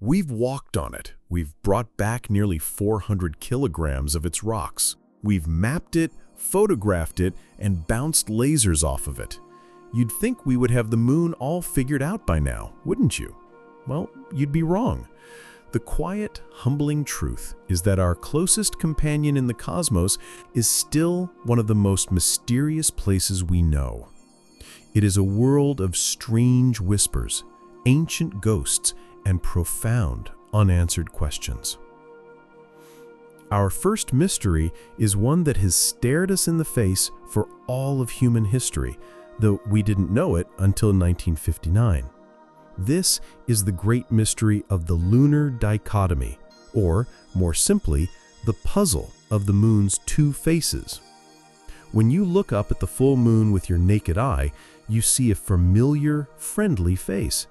We've walked on it. We've brought back nearly 400 kilograms of its rocks. We've mapped it, photographed it, and bounced lasers off of it. You'd think we would have the moon all figured out by now, wouldn't you? Well, you'd be wrong. The quiet, humbling truth is that our closest companion in the cosmos is still one of the most mysterious places we know. It is a world of strange whispers, ancient ghosts, and profound, unanswered questions. Our first mystery is one that has stared us in the face for all of human history, though we didn't know it until 1959. This is the great mystery of the lunar dichotomy, or, more simply, the puzzle of the moon's two faces. When you look up at the full moon with your naked eye, you see a familiar, friendly face.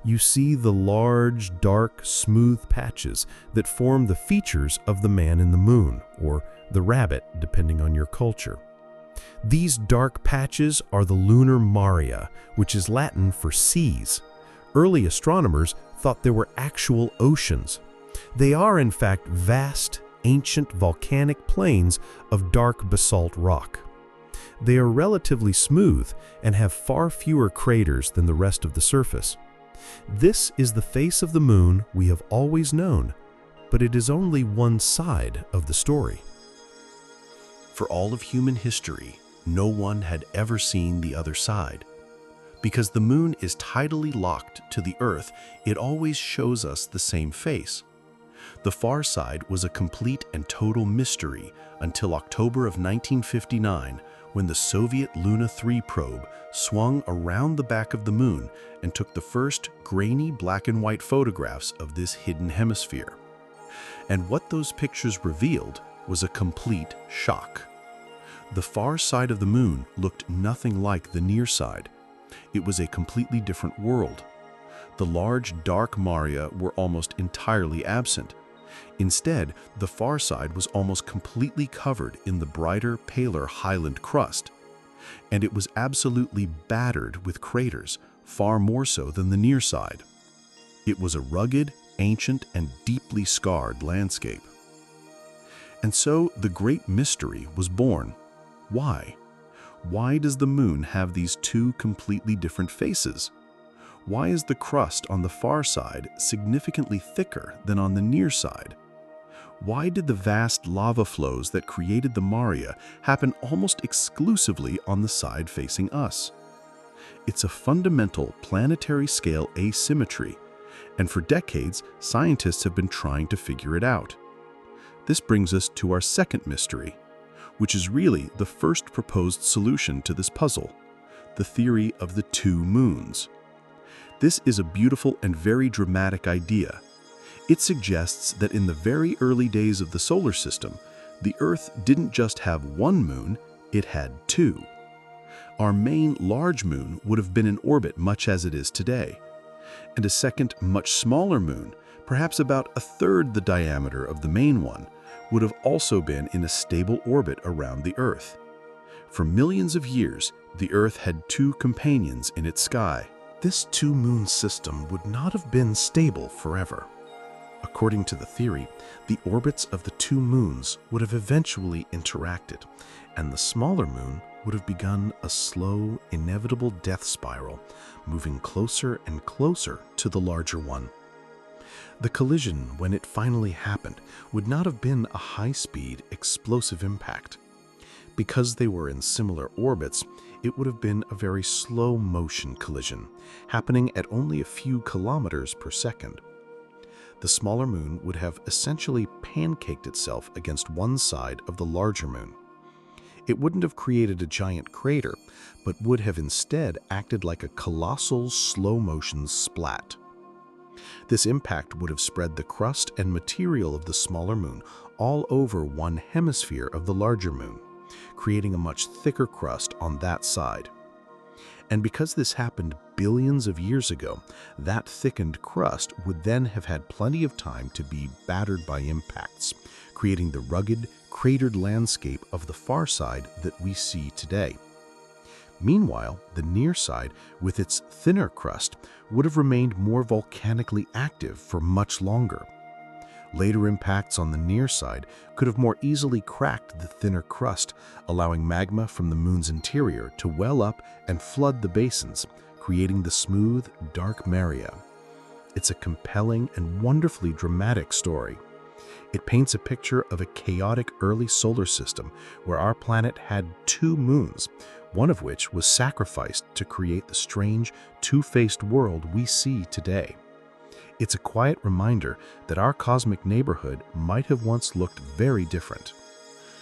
You see the large, dark, smooth patches that form the features of the man in the moon, or the rabbit, depending on your culture. These dark patches are the lunar maria, which is Latin for seas. Early astronomers thought there were actual oceans. They are, in fact, vast, ancient volcanic plains of dark basalt rock. They are relatively smooth and have far fewer craters than the rest of the surface. This is the face of the moon we have always known, but it is only one side of the story. For all of human history, no one had ever seen the other side. Because the moon is tidally locked to the Earth, it always shows us the same face. The far side was a complete and total mystery until October of 1959, when the Soviet Luna 3 probe swung around the back of the moon and took the first grainy black and white photographs of this hidden hemisphere. And what those pictures revealed was a complete shock. The far side of the moon looked nothing like the near side. It was a completely different world. The large, dark maria were almost entirely absent. Instead, the far side was almost completely covered in the brighter, paler highland crust. And it was absolutely battered with craters, far more so than the near side. It was a rugged, ancient, and deeply scarred landscape. And so the great mystery was born. Why? Why does the moon have these two completely different faces? Why is the crust on the far side significantly thicker than on the near side? Why did the vast lava flows that created the maria happen almost exclusively on the side facing us? It's a fundamental planetary scale asymmetry, and for decades, scientists have been trying to figure it out. This brings us to our second mystery, which is really the first proposed solution to this puzzle, the theory of the two moons. This is a beautiful and very dramatic idea. It suggests that in the very early days of the solar system, the Earth didn't just have one moon, it had two. Our main large moon would have been in orbit much as it is today, and a second, much smaller moon, perhaps about a third the diameter of the main one, would have also been in a stable orbit around the Earth. For millions of years, the Earth had two companions in its sky. This two-moon system would not have been stable forever. According to the theory, the orbits of the two moons would have eventually interacted, and the smaller moon would have begun a slow, inevitable death spiral, moving closer and closer to the larger one. The collision, when it finally happened, would not have been a high-speed, explosive impact. Because they were in similar orbits, it would have been a very slow-motion collision, happening at only a few kilometers per second. The smaller moon would have essentially pancaked itself against one side of the larger moon. It wouldn't have created a giant crater, but would have instead acted like a colossal slow-motion splat. This impact would have spread the crust and material of the smaller moon all over one hemisphere of the larger moon, creating a much thicker crust on that side. And because this happened billions of years ago, that thickened crust would then have had plenty of time to be battered by impacts, creating the rugged, cratered landscape of the far side that we see today. Meanwhile, the near side, with its thinner crust, would have remained more volcanically active for much longer. Later impacts on the near side could have more easily cracked the thinner crust, allowing magma from the moon's interior to well up and flood the basins, creating the smooth, dark Maria. It's a compelling and wonderfully dramatic story. It paints a picture of a chaotic early solar system where our planet had two moons, one of which was sacrificed to create the strange, two-faced world we see today. It's a quiet reminder that our cosmic neighborhood might have once looked very different.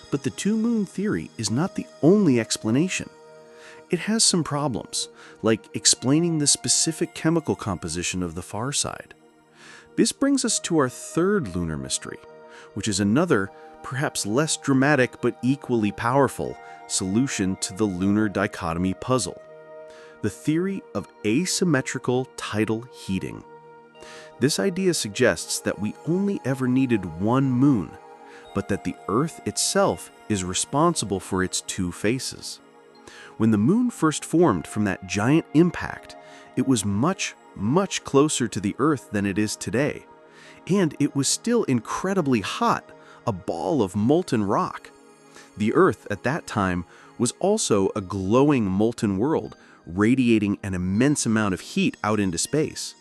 But the two-moon theory is not the only explanation. It has some problems, like explaining the specific chemical composition of the far side. This brings us to our third lunar mystery, which is another, perhaps less dramatic but equally powerful, solution to the lunar dichotomy puzzle: the theory of asymmetrical tidal heating. This idea suggests that we only ever needed one moon, but that the Earth itself is responsible for its two faces. When the moon first formed from that giant impact, it was much, much closer to the Earth than it is today, and it was still incredibly hot, a ball of molten rock. The Earth at that time was also a glowing molten world, radiating an immense amount of heat out into space.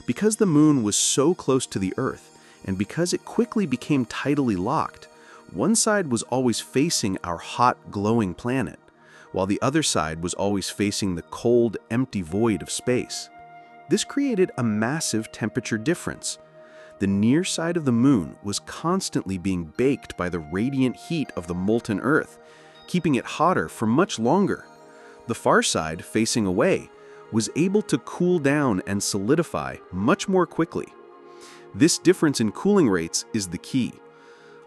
Because the moon was so close to the Earth, and because it quickly became tidally locked, one side was always facing our hot, glowing planet, while the other side was always facing the cold, empty void of space. This created a massive temperature difference. The near side of the moon was constantly being baked by the radiant heat of the molten Earth, keeping it hotter for much longer. The far side, facing away, was able to cool down and solidify much more quickly. This difference in cooling rates is the key.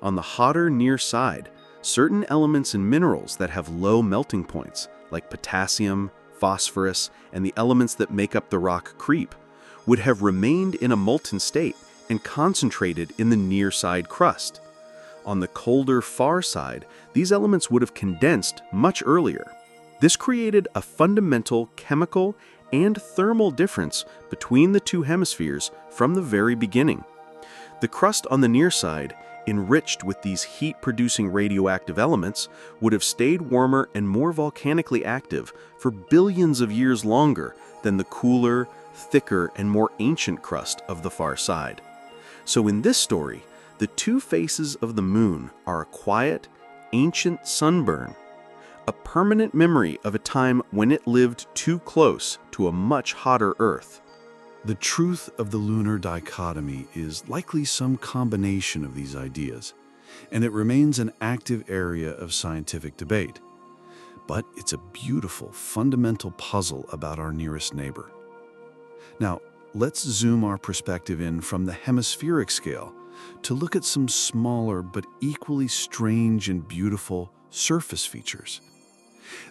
On the hotter near side, certain elements and minerals that have low melting points, like potassium, phosphorus, and the elements that make up the rock creep, would have remained in a molten state and concentrated in the near side crust. On the colder far side, these elements would have condensed much earlier. This created a fundamental chemical and thermal difference between the two hemispheres from the very beginning. The crust on the near side, enriched with these heat-producing radioactive elements, would have stayed warmer and more volcanically active for billions of years longer than the cooler, thicker, and more ancient crust of the far side. So in this story, the two faces of the moon are a quiet, ancient sunburn, a permanent memory of a time when it lived too close to a much hotter Earth. The truth of the lunar dichotomy is likely some combination of these ideas, and it remains an active area of scientific debate. But it's a beautiful, fundamental puzzle about our nearest neighbor. Now, let's zoom our perspective in from the hemispheric scale to look at some smaller but equally strange and beautiful surface features.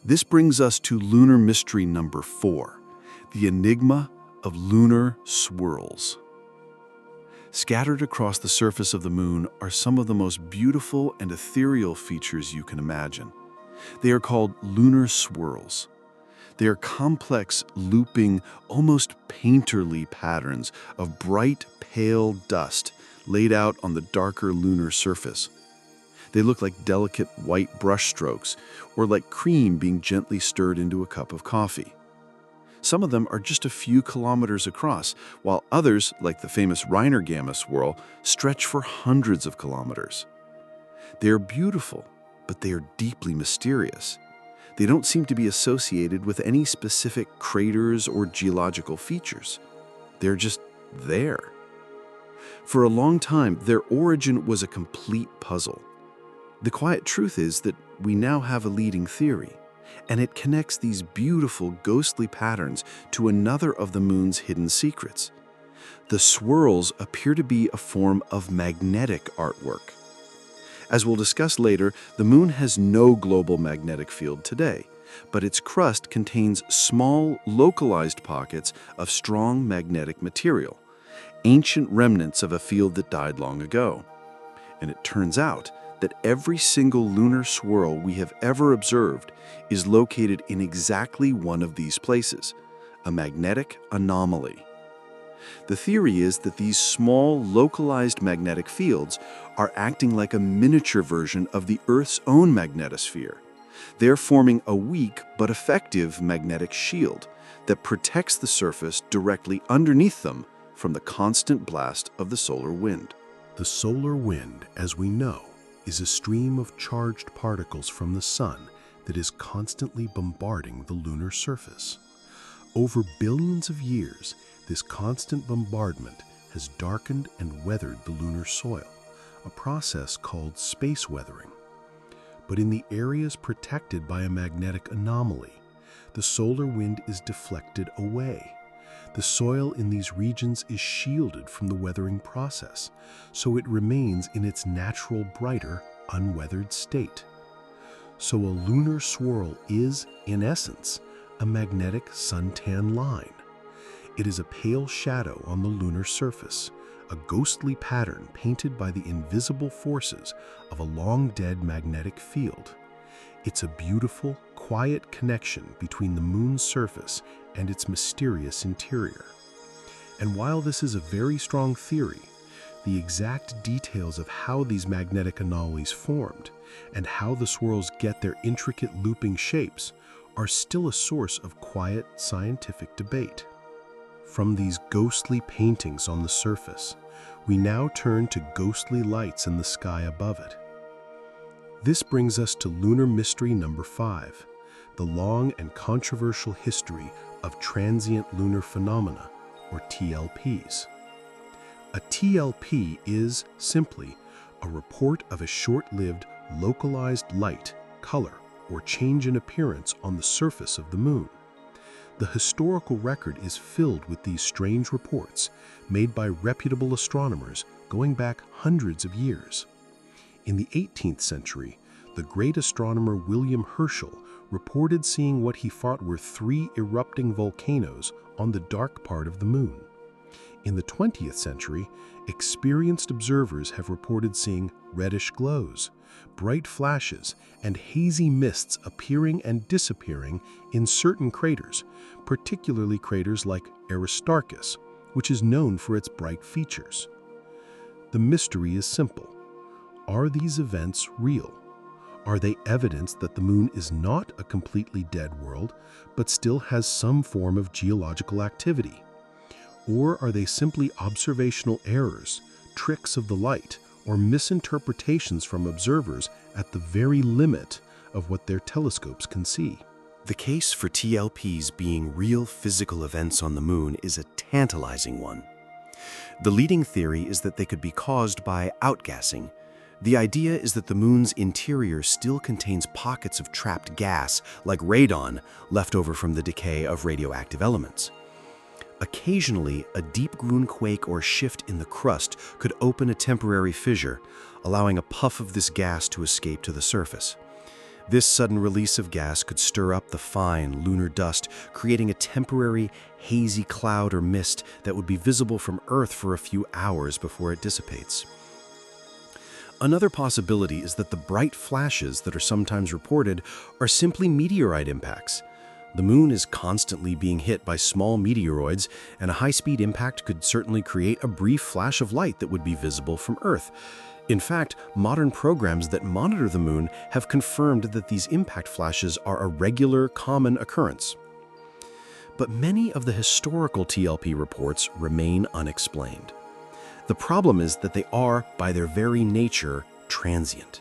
This brings us to lunar mystery number 4, the enigma of lunar swirls. Scattered across the surface of the moon are some of the most beautiful and ethereal features you can imagine. They are called lunar swirls. They are complex, looping, almost painterly patterns of bright, pale dust laid out on the darker lunar surface. They look like delicate white brushstrokes, or like cream being gently stirred into a cup of coffee. Some of them are just a few kilometers across, while others, like the famous Reiner Gamma swirl, stretch for hundreds of kilometers. They are beautiful, but they are deeply mysterious. They don't seem to be associated with any specific craters or geological features. They're just there. For a long time, their origin was a complete puzzle. The quiet truth is that we now have a leading theory, and it connects these beautiful, ghostly patterns to another of the moon's hidden secrets. The swirls appear to be a form of magnetic artwork. As we'll discuss later, the moon has no global magnetic field today, but its crust contains small, localized pockets of strong magnetic material, ancient remnants of a field that died long ago. And it turns out that every single lunar swirl we have ever observed is located in exactly one of these places, a magnetic anomaly. The theory is that these small, localized magnetic fields are acting like a miniature version of the Earth's own magnetosphere. They're forming a weak but effective magnetic shield that protects the surface directly underneath them from the constant blast of the solar wind. The solar wind, as we know, is a stream of charged particles from the sun that is constantly bombarding the lunar surface. Over billions of years, this constant bombardment has darkened and weathered the lunar soil, a process called space weathering. But in the areas protected by a magnetic anomaly, the solar wind is deflected away. The soil in these regions is shielded from the weathering process, so it remains in its natural, brighter, unweathered state. So a lunar swirl is, in essence, a magnetic suntan line. It is a pale shadow on the lunar surface, a ghostly pattern painted by the invisible forces of a long-dead magnetic field. It's a beautiful, quiet connection between the moon's surface and its mysterious interior. And while this is a very strong theory, the exact details of how these magnetic anomalies formed and how the swirls get their intricate looping shapes are still a source of quiet scientific debate. From these ghostly paintings on the surface, we now turn to ghostly lights in the sky above it. This brings us to lunar mystery number 5, the long and controversial history of transient lunar phenomena, or TLPs. A TLP is, simply, a report of a short-lived, localized light, color, or change in appearance on the surface of the moon. The historical record is filled with these strange reports made by reputable astronomers going back hundreds of years. In the 18th century, the great astronomer William Herschel reported seeing what he thought were 3 erupting volcanoes on the dark part of the moon. In the 20th century, experienced observers have reported seeing reddish glows, bright flashes, and hazy mists appearing and disappearing in certain craters, particularly craters like Aristarchus, which is known for its bright features. The mystery is simple. Are these events real? Are they evidence that the moon is not a completely dead world, but still has some form of geological activity? Or are they simply observational errors, tricks of the light, or misinterpretations from observers at the very limit of what their telescopes can see? The case for TLPs being real physical events on the moon is a tantalizing one. The leading theory is that they could be caused by outgassing. The idea is that the moon's interior still contains pockets of trapped gas, like radon, left over from the decay of radioactive elements. Occasionally, a deep ground quake or shift in the crust could open a temporary fissure, allowing a puff of this gas to escape to the surface. This sudden release of gas could stir up the fine lunar dust, creating a temporary, hazy cloud or mist that would be visible from Earth for a few hours before it dissipates. Another possibility is that the bright flashes that are sometimes reported are simply meteorite impacts. The moon is constantly being hit by small meteoroids, and a high-speed impact could certainly create a brief flash of light that would be visible from Earth. In fact, modern programs that monitor the moon have confirmed that these impact flashes are a regular, common occurrence. But many of the historical TLP reports remain unexplained. The problem is that they are, by their very nature, transient.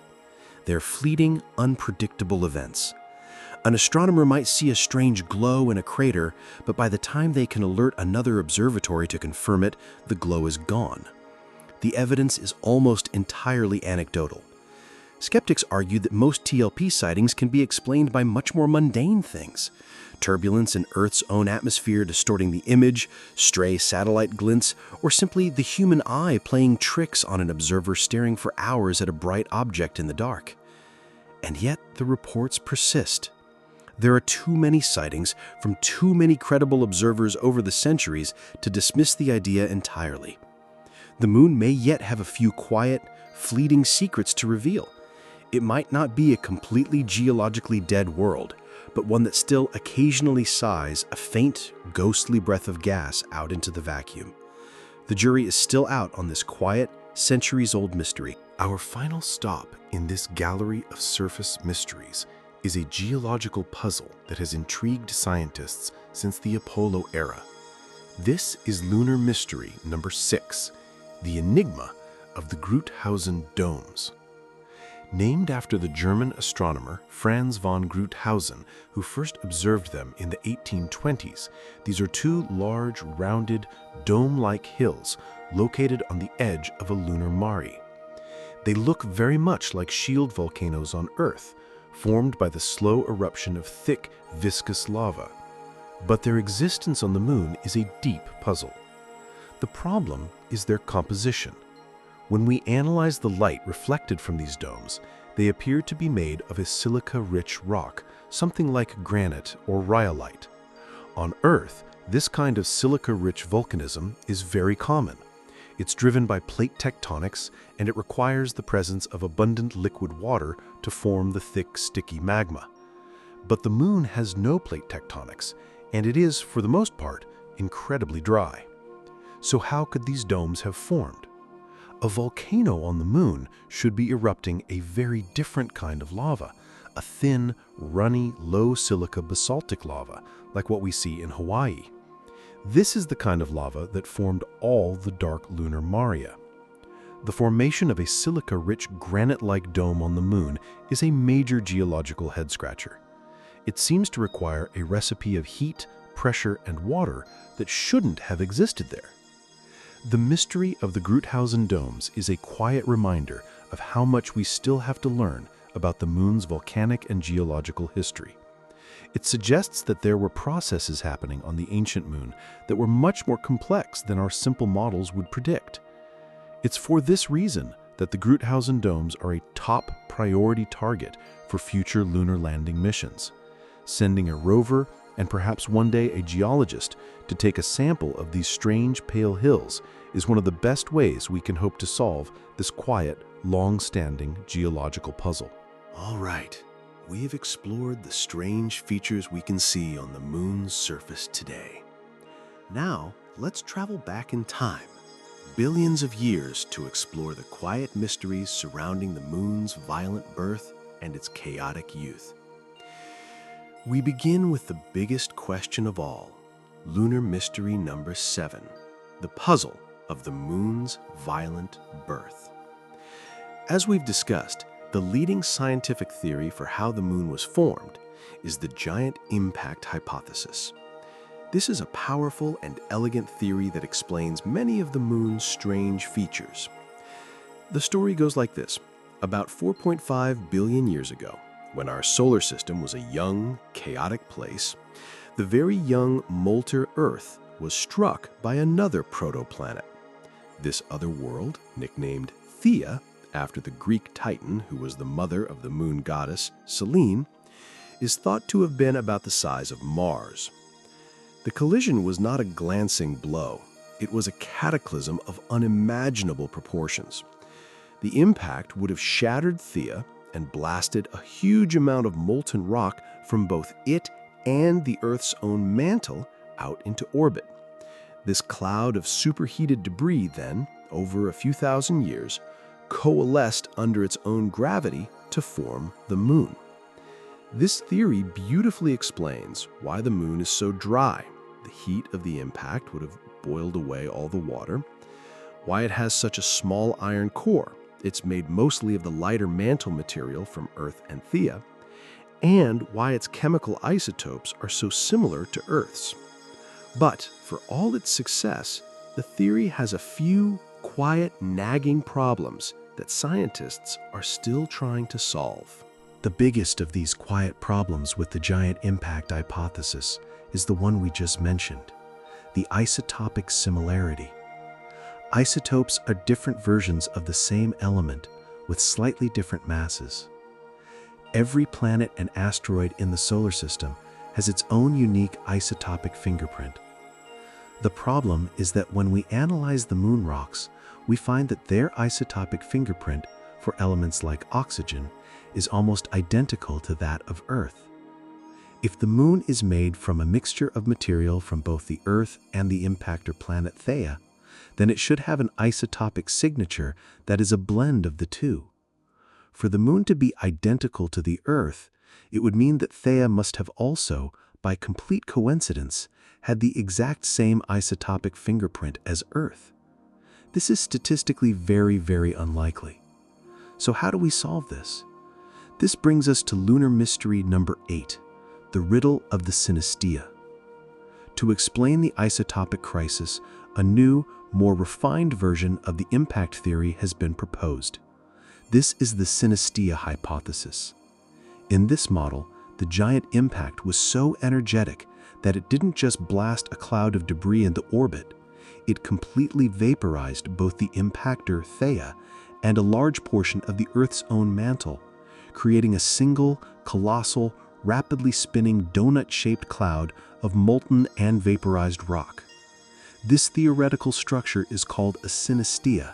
They're fleeting, unpredictable events. An astronomer might see a strange glow in a crater, but by the time they can alert another observatory to confirm it, the glow is gone. The evidence is almost entirely anecdotal. Skeptics argue that most TLP sightings can be explained by much more mundane things. Turbulence in Earth's own atmosphere distorting the image, stray satellite glints, or simply the human eye playing tricks on an observer staring for hours at a bright object in the dark. And yet the reports persist. There are too many sightings from too many credible observers over the centuries to dismiss the idea entirely. The moon may yet have a few quiet, fleeting secrets to reveal, It might not be a completely geologically dead world, but one that still occasionally sighs a faint, ghostly breath of gas out into the vacuum. The jury is still out on this quiet, centuries-old mystery. Our final stop in this gallery of surface mysteries is a geological puzzle that has intrigued scientists since the Apollo era. This is lunar mystery number 6, the enigma of the Gruithausen domes. Named after the German astronomer Franz von Gruithausen, who first observed them in the 1820s, these are two large, rounded, dome-like hills located on the edge of a lunar mare. They look very much like shield volcanoes on Earth, formed by the slow eruption of thick, viscous lava. But their existence on the Moon is a deep puzzle. The problem is their composition. When we analyze the light reflected from these domes, they appear to be made of a silica-rich rock, something like granite or rhyolite. On Earth, this kind of silica-rich volcanism is very common. It's driven by plate tectonics, and it requires the presence of abundant liquid water to form the thick, sticky magma. But the Moon has no plate tectonics, and it is, for the most part, incredibly dry. So how could these domes have formed? A volcano on the Moon should be erupting a very different kind of lava, a thin, runny, low-silica basaltic lava, like what we see in Hawaii. This is the kind of lava that formed all the dark lunar maria. The formation of a silica-rich, granite-like dome on the Moon is a major geological head-scratcher. It seems to require a recipe of heat, pressure, and water that shouldn't have existed there. The mystery of the Gruithausen domes is a quiet reminder of how much we still have to learn about the Moon's volcanic and geological history. It suggests that there were processes happening on the ancient Moon that were much more complex than our simple models would predict. It's for this reason that the Gruithausen domes are a top priority target for future lunar landing missions. Sending a rover and perhaps one day a geologist to take a sample of these strange pale hills is one of the best ways we can hope to solve this quiet, long-standing geological puzzle. All right, we have explored the strange features we can see on the Moon's surface today. Now, let's travel back in time, billions of years, to explore the quiet mysteries surrounding the Moon's violent birth and its chaotic youth. We begin with the biggest question of all, lunar mystery number 7, the puzzle of the Moon's violent birth. As we've discussed, the leading scientific theory for how the Moon was formed is the giant impact hypothesis. This is a powerful and elegant theory that explains many of the Moon's strange features. The story goes like this. About 4.5 billion years ago, when our solar system was a young, chaotic place, the very young molten Earth was struck by another protoplanet. This other world, nicknamed Theia, after the Greek Titan who was the mother of the moon goddess Selene, is thought to have been about the size of Mars. The collision was not a glancing blow. It was a cataclysm of unimaginable proportions. The impact would have shattered Theia and blasted a huge amount of molten rock from both it and the Earth's own mantle out into orbit. This cloud of superheated debris then, over a few thousand years, coalesced under its own gravity to form the Moon. This theory beautifully explains why the Moon is so dry. The heat of the impact would have boiled away all the water, why it has such a small iron core. It's made mostly of the lighter mantle material from Earth and Theia, and why its chemical isotopes are so similar to Earth's. But for all its success, the theory has a few quiet, nagging problems that scientists are still trying to solve. The biggest of these quiet problems with the giant impact hypothesis is the one we just mentioned, the isotopic similarity. Isotopes are different versions of the same element with slightly different masses. Every planet and asteroid in the solar system has its own unique isotopic fingerprint. The problem is that when we analyze the Moon rocks, we find that their isotopic fingerprint for elements like oxygen is almost identical to that of Earth. If the moon is made from a mixture of material from both the Earth and the impactor planet Theia, then it should have an isotopic signature that is a blend of the two. For the moon to be identical to the Earth, it would mean that Theia must have also, by complete coincidence, had the exact same isotopic fingerprint as Earth. This is statistically very, very unlikely. So how do we solve this? This brings us to lunar mystery number 8, the riddle of the synestia. To explain the isotopic crisis, a new, more refined version of the impact theory has been proposed. This is the synestia hypothesis. In this model, the giant impact was so energetic that it didn't just blast a cloud of debris into orbit, it completely vaporized both the impactor Theia and a large portion of the Earth's own mantle, creating a single, colossal, rapidly spinning donut-shaped cloud of molten and vaporized rock. This theoretical structure is called a synestia.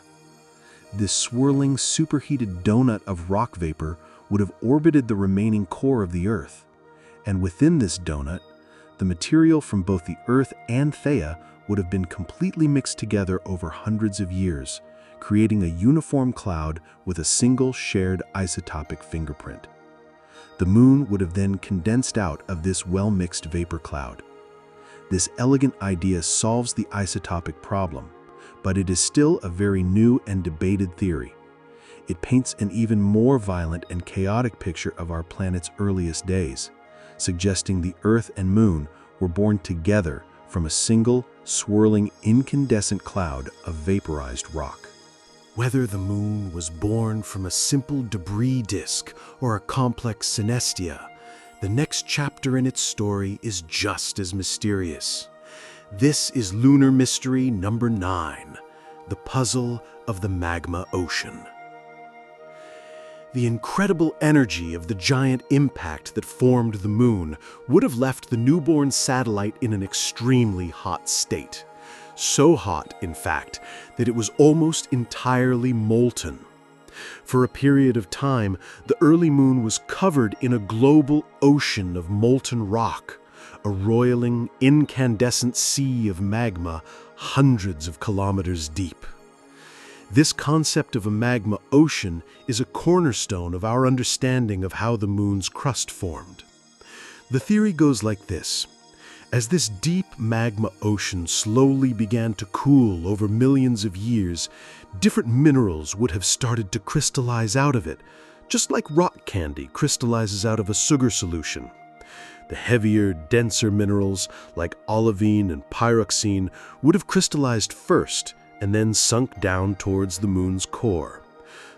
This swirling, superheated donut of rock vapor would have orbited the remaining core of the Earth, and within this donut, the material from both the Earth and Theia would have been completely mixed together over hundreds of years, creating a uniform cloud with a single shared isotopic fingerprint. The moon would have then condensed out of this well-mixed vapor cloud. This elegant idea solves the isotopic problem, but it is still a very new and debated theory. It paints an even more violent and chaotic picture of our planet's earliest days, suggesting the Earth and Moon were born together from a single, swirling, incandescent cloud of vaporized rock. Whether the moon was born from a simple debris disk or a complex synestia, the next chapter in its story is just as mysterious. This is lunar mystery number 9, the puzzle of the magma ocean. The incredible energy of the giant impact that formed the moon would have left the newborn satellite in an extremely hot state. So hot, in fact, that it was almost entirely molten. For a period of time, the early moon was covered in a global ocean of molten rock, a roiling, incandescent sea of magma hundreds of kilometers deep. This concept of a magma ocean is a cornerstone of our understanding of how the moon's crust formed. The theory goes like this. As this deep magma ocean slowly began to cool over millions of years, different minerals would have started to crystallize out of it, just like rock candy crystallizes out of a sugar solution. The heavier, denser minerals, like olivine and pyroxene, would have crystallized first and then sunk down towards the moon's core.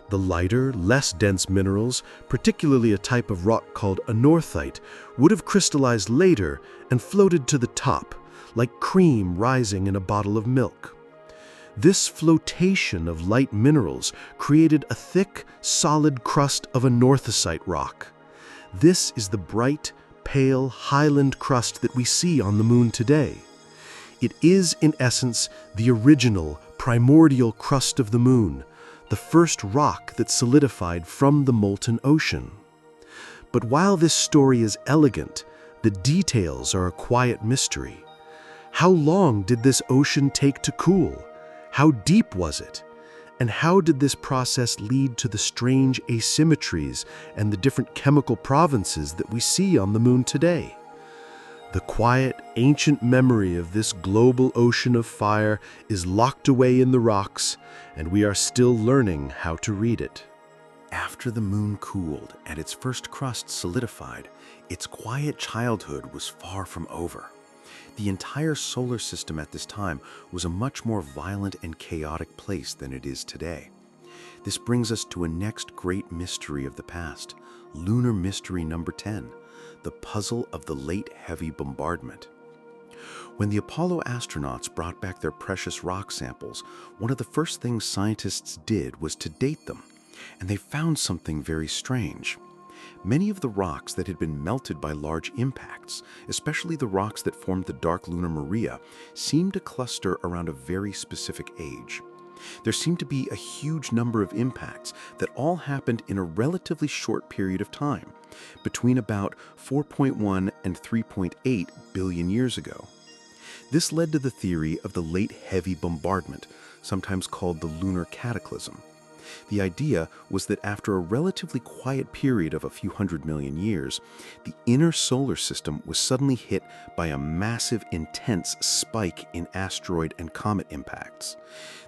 The lighter, less dense minerals, particularly a type of rock called anorthite, would have crystallized later and floated to the top, like cream rising in a bottle of milk. This flotation of light minerals created a thick, solid crust of anorthosite rock. This is the bright, pale highland crust that we see on the moon today. It is, in essence, the original, primordial crust of the moon, the first rock that solidified from the molten ocean. But while this story is elegant, the details are a quiet mystery. How long did this ocean take to cool? How deep was it? And how did this process lead to the strange asymmetries and the different chemical provinces that we see on the moon today? The quiet, ancient memory of this global ocean of fire is locked away in the rocks, and we are still learning how to read it. After the moon cooled and its first crust solidified, its quiet childhood was far from over. The entire solar system at this time was a much more violent and chaotic place than it is today. This brings us to a next great mystery of the past, lunar mystery number 10, the puzzle of the late heavy bombardment. When the Apollo astronauts brought back their precious rock samples, one of the first things scientists did was to date them, and they found something very strange. Many of the rocks that had been melted by large impacts, especially the rocks that formed the dark lunar Maria, seemed to cluster around a very specific age. There seemed to be a huge number of impacts that all happened in a relatively short period of time, between about 4.1 and 3.8 billion years ago. This led to the theory of the late heavy bombardment, sometimes called the lunar cataclysm. The idea was that after a relatively quiet period of a few 100 million years, the inner solar system was suddenly hit by a massive, intense spike in asteroid and comet impacts.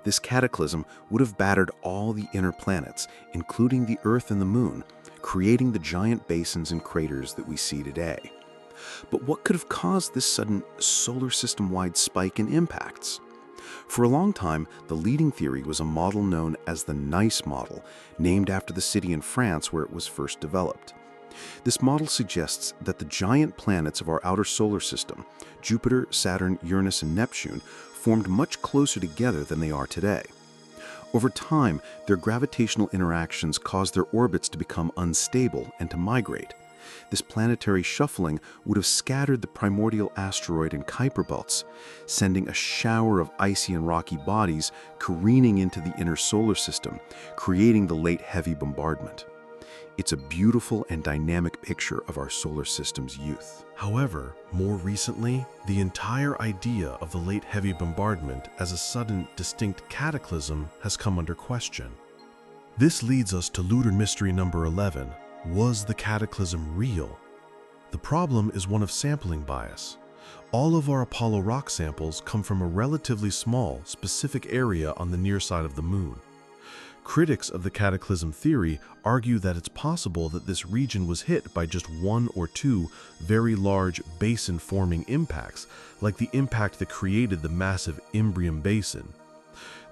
This cataclysm would have battered all the inner planets, including the Earth and the Moon, creating the giant basins and craters that we see today. But what could have caused this sudden solar system-wide spike in impacts? For a long time, the leading theory was a model known as the Nice model, named after the city in France where it was first developed. This model suggests that the giant planets of our outer solar system, Jupiter, Saturn, Uranus, and Neptune, formed much closer together than they are today. Over time, their gravitational interactions caused their orbits to become unstable and to migrate. This planetary shuffling would have scattered the primordial asteroid and Kuiper belts, sending a shower of icy and rocky bodies careening into the inner solar system, creating the late heavy bombardment. It's a beautiful and dynamic picture of our solar system's youth. However, more recently, the entire idea of the late heavy bombardment as a sudden, distinct cataclysm has come under question. This leads us to lunar mystery number 11. Was the cataclysm real? The problem is one of sampling bias. All of our Apollo rock samples come from a relatively small, specific area on the near side of the Moon. Critics of the cataclysm theory argue that it's possible that this region was hit by just one or two very large basin-forming impacts, like the impact that created the massive Imbrium Basin.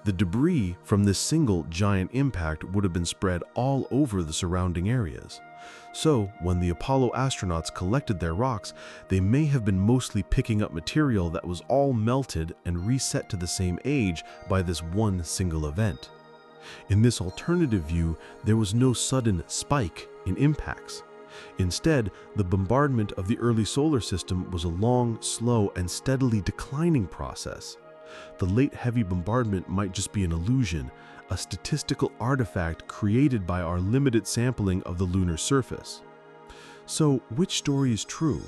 The debris from this single giant impact would have been spread all over the surrounding areas. So, when the Apollo astronauts collected their rocks, they may have been mostly picking up material that was all melted and reset to the same age by this one single event. In this alternative view, there was no sudden spike in impacts. Instead, the bombardment of the early solar system was a long, slow, and steadily declining process. The late heavy bombardment might just be an illusion, a statistical artifact created by our limited sampling of the lunar surface. So, which story is true?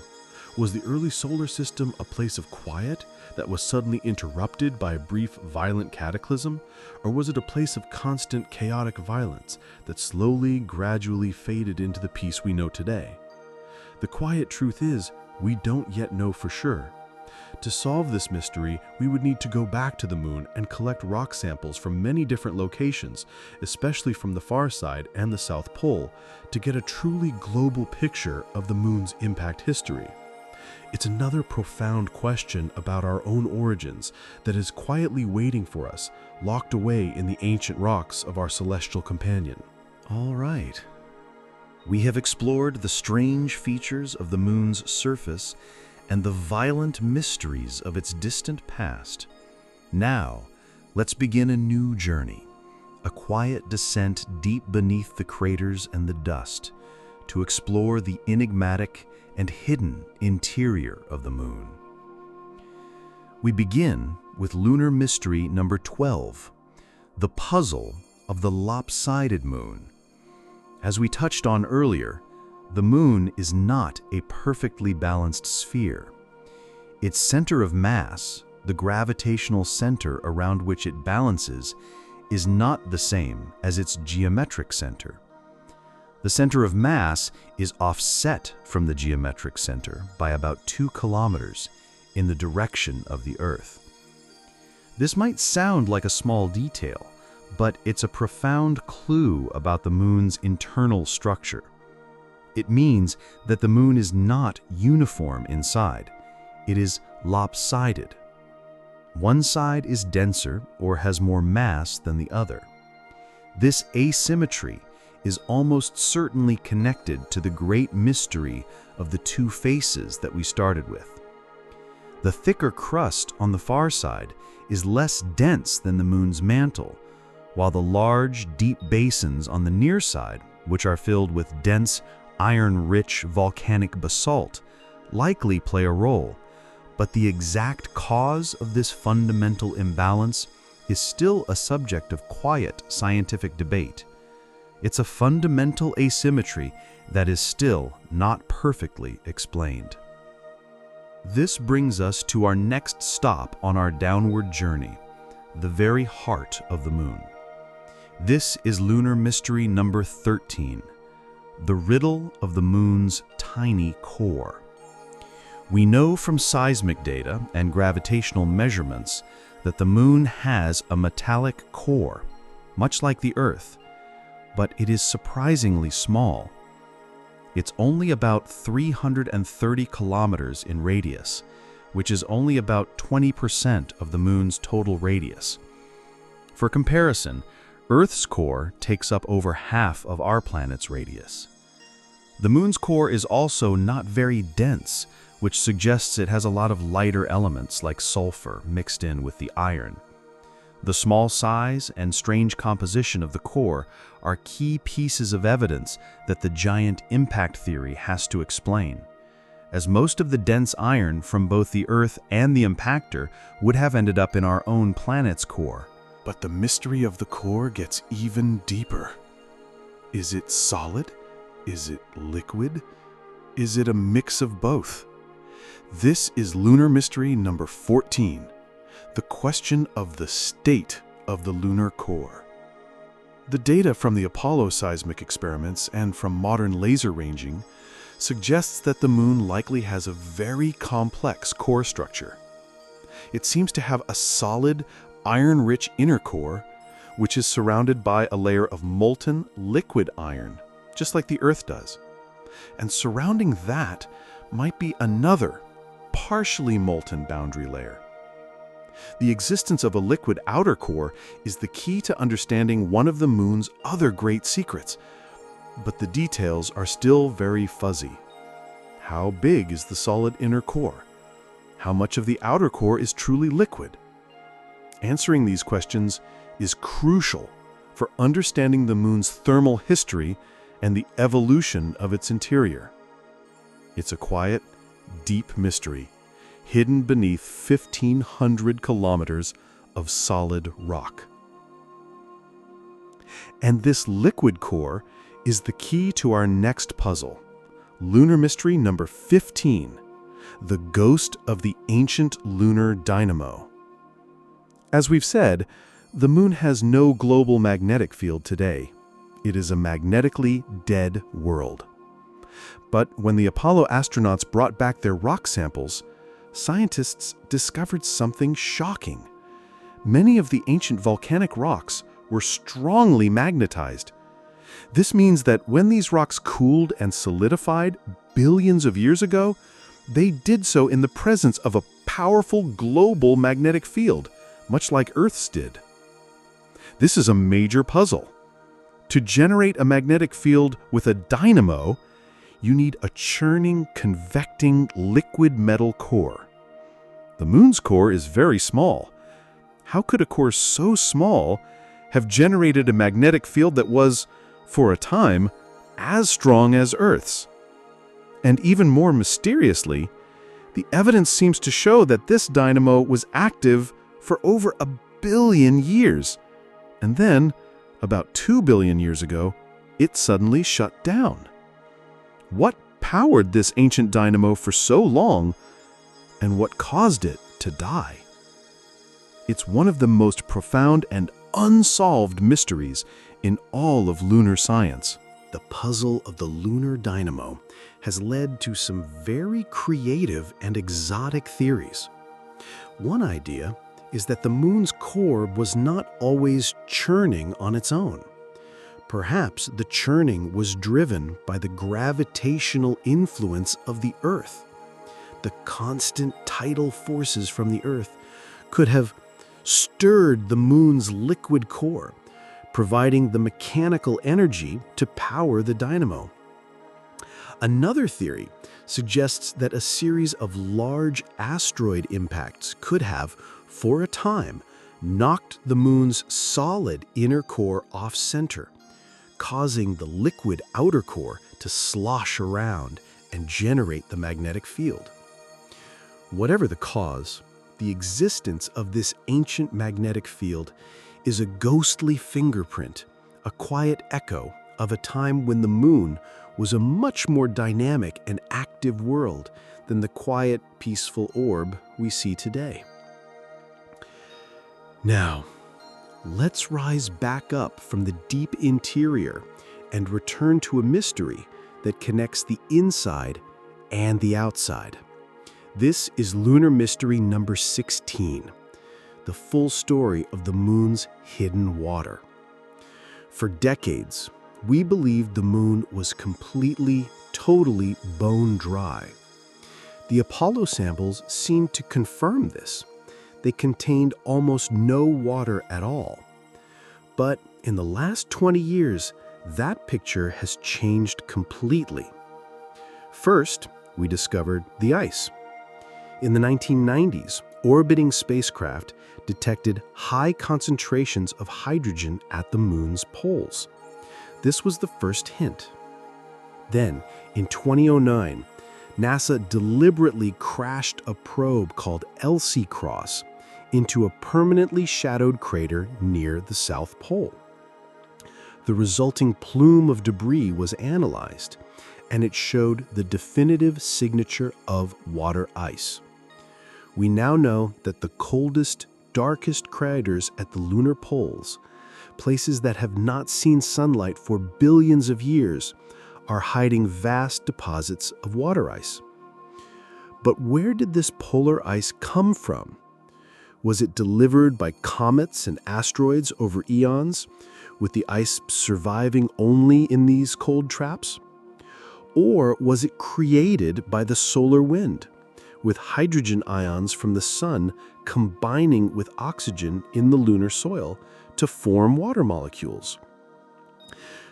Was the early solar system a place of quiet that was suddenly interrupted by a brief, violent cataclysm? Or was it a place of constant, chaotic violence that slowly, gradually faded into the peace we know today? The quiet truth is, we don't yet know for sure. To solve this mystery, we would need to go back to the Moon and collect rock samples from many different locations, especially from the far side and the South Pole, to get a truly global picture of the Moon's impact history. It's another profound question about our own origins that is quietly waiting for us, locked away in the ancient rocks of our celestial companion. All right. We have explored the strange features of the Moon's surface and the violent mysteries of its distant past. Now, let's begin a new journey, a quiet descent deep beneath the craters and the dust, to explore the enigmatic and hidden interior of the Moon. We begin with lunar mystery number 12, the puzzle of the lopsided Moon. As we touched on earlier, the Moon is not a perfectly balanced sphere. Its center of mass, the gravitational center around which it balances, is not the same as its geometric center. The center of mass is offset from the geometric center by about 2 kilometers in the direction of the Earth. This might sound like a small detail, but it's a profound clue about the Moon's internal structure. It means that the Moon is not uniform inside. It is lopsided. One side is denser or has more mass than the other. This asymmetry is almost certainly connected to the great mystery of the two faces that we started with. The thicker crust on the far side is less dense than the Moon's mantle, while the large, deep basins on the near side, which are filled with dense, iron-rich volcanic basalt, likely play a role, but the exact cause of this fundamental imbalance is still a subject of quiet scientific debate. It's a fundamental asymmetry that is still not perfectly explained. This brings us to our next stop on our downward journey, the very heart of the moon. This is lunar mystery number 13, the riddle of the moon's tiny core. We know from seismic data and gravitational measurements that the moon has a metallic core, much like the Earth, but it is surprisingly small. It's only about 330 kilometers in radius, which is only about 20% of the moon's total radius. For comparison, Earth's core takes up over half of our planet's radius. The moon's core is also not very dense, which suggests it has a lot of lighter elements like sulfur mixed in with the iron. The small size and strange composition of the core are key pieces of evidence that the giant impact theory has to explain, as most of the dense iron from both the Earth and the impactor would have ended up in our own planet's core. But the mystery of the core gets even deeper. Is it solid? Is it liquid? Is it a mix of both? This is lunar mystery number 14, the question of the state of the lunar core. The data from the Apollo seismic experiments and from modern laser ranging suggests that the moon likely has a very complex core structure. It seems to have a solid, iron-rich inner core, which is surrounded by a layer of molten liquid iron, just like the Earth does. And surrounding that might be another, partially molten boundary layer. The existence of a liquid outer core is the key to understanding one of the moon's other great secrets, but the details are still very fuzzy. How big is the solid inner core? How much of the outer core is truly liquid? Answering these questions is crucial for understanding the moon's thermal history and the evolution of its interior. It's a quiet, deep mystery, hidden beneath 1,500 kilometers of solid rock. And this liquid core is the key to our next puzzle, lunar mystery number 15, the ghost of the ancient lunar dynamo. As we've said, the moon has no global magnetic field today. It is a magnetically dead world. But when the Apollo astronauts brought back their rock samples, scientists discovered something shocking. Many of the ancient volcanic rocks were strongly magnetized. This means that when these rocks cooled and solidified billions of years ago, they did so in the presence of a powerful global magnetic field, much like Earth's did. This is a major puzzle. To generate a magnetic field with a dynamo, you need a churning, convecting, liquid metal core. The moon's core is very small. How could a core so small have generated a magnetic field that was, for a time, as strong as Earth's? And even more mysteriously, the evidence seems to show that this dynamo was active for over 1 billion years. And then, about 2 billion years ago, it suddenly shut down. What powered this ancient dynamo for so long, and what caused it to die? It's one of the most profound and unsolved mysteries in all of lunar science. The puzzle of the lunar dynamo has led to some very creative and exotic theories. One idea is that the moon's core was not always churning on its own. Perhaps the churning was driven by the gravitational influence of the Earth. The constant tidal forces from the Earth could have stirred the moon's liquid core, providing the mechanical energy to power the dynamo. Another theory suggests that a series of large asteroid impacts could have, for a time, knocked the moon's solid inner core off-center, causing the liquid outer core to slosh around and generate the magnetic field. Whatever the cause, the existence of this ancient magnetic field is a ghostly fingerprint, a quiet echo of a time when the moon was a much more dynamic and active world than the quiet, peaceful orb we see today. Now, let's rise back up from the deep interior and return to a mystery that connects the inside and the outside. This is Lunar Mystery number 16, the full story of the moon's hidden water. For decades, we believed the moon was completely, totally bone dry. The Apollo samples seemed to confirm this. They contained almost no water at all. But in the last 20 years, that picture has changed completely. First, we discovered the ice. In the 1990s, orbiting spacecraft detected high concentrations of hydrogen at the moon's poles. This was the first hint. Then, in 2009, NASA deliberately crashed a probe called LC-CROSS into a permanently shadowed crater near the South Pole. The resulting plume of debris was analyzed, and it showed the definitive signature of water ice. We now know that the coldest, darkest craters at the lunar poles, places that have not seen sunlight for billions of years, are hiding vast deposits of water ice. But where did this polar ice come from? Was it delivered by comets and asteroids over eons, with the ice surviving only in these cold traps? Or was it created by the solar wind, with hydrogen ions from the sun combining with oxygen in the lunar soil to form water molecules?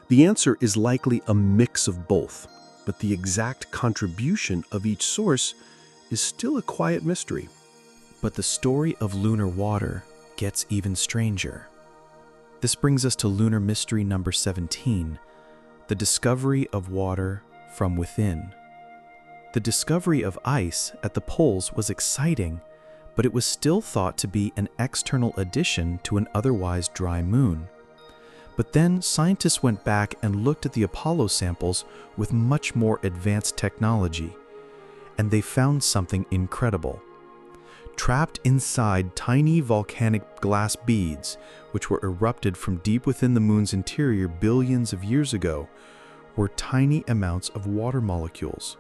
The answer is likely a mix of both, but the exact contribution of each source is still a quiet mystery. But the story of lunar water gets even stranger. This brings us to Lunar Mystery number 17, the discovery of water from within. The discovery of ice at the poles was exciting, but it was still thought to be an external addition to an otherwise dry moon. But then scientists went back and looked at the Apollo samples with much more advanced technology, and they found something incredible. Trapped inside tiny volcanic glass beads, which were erupted from deep within the moon's interior billions of years ago, were tiny amounts of water molecules.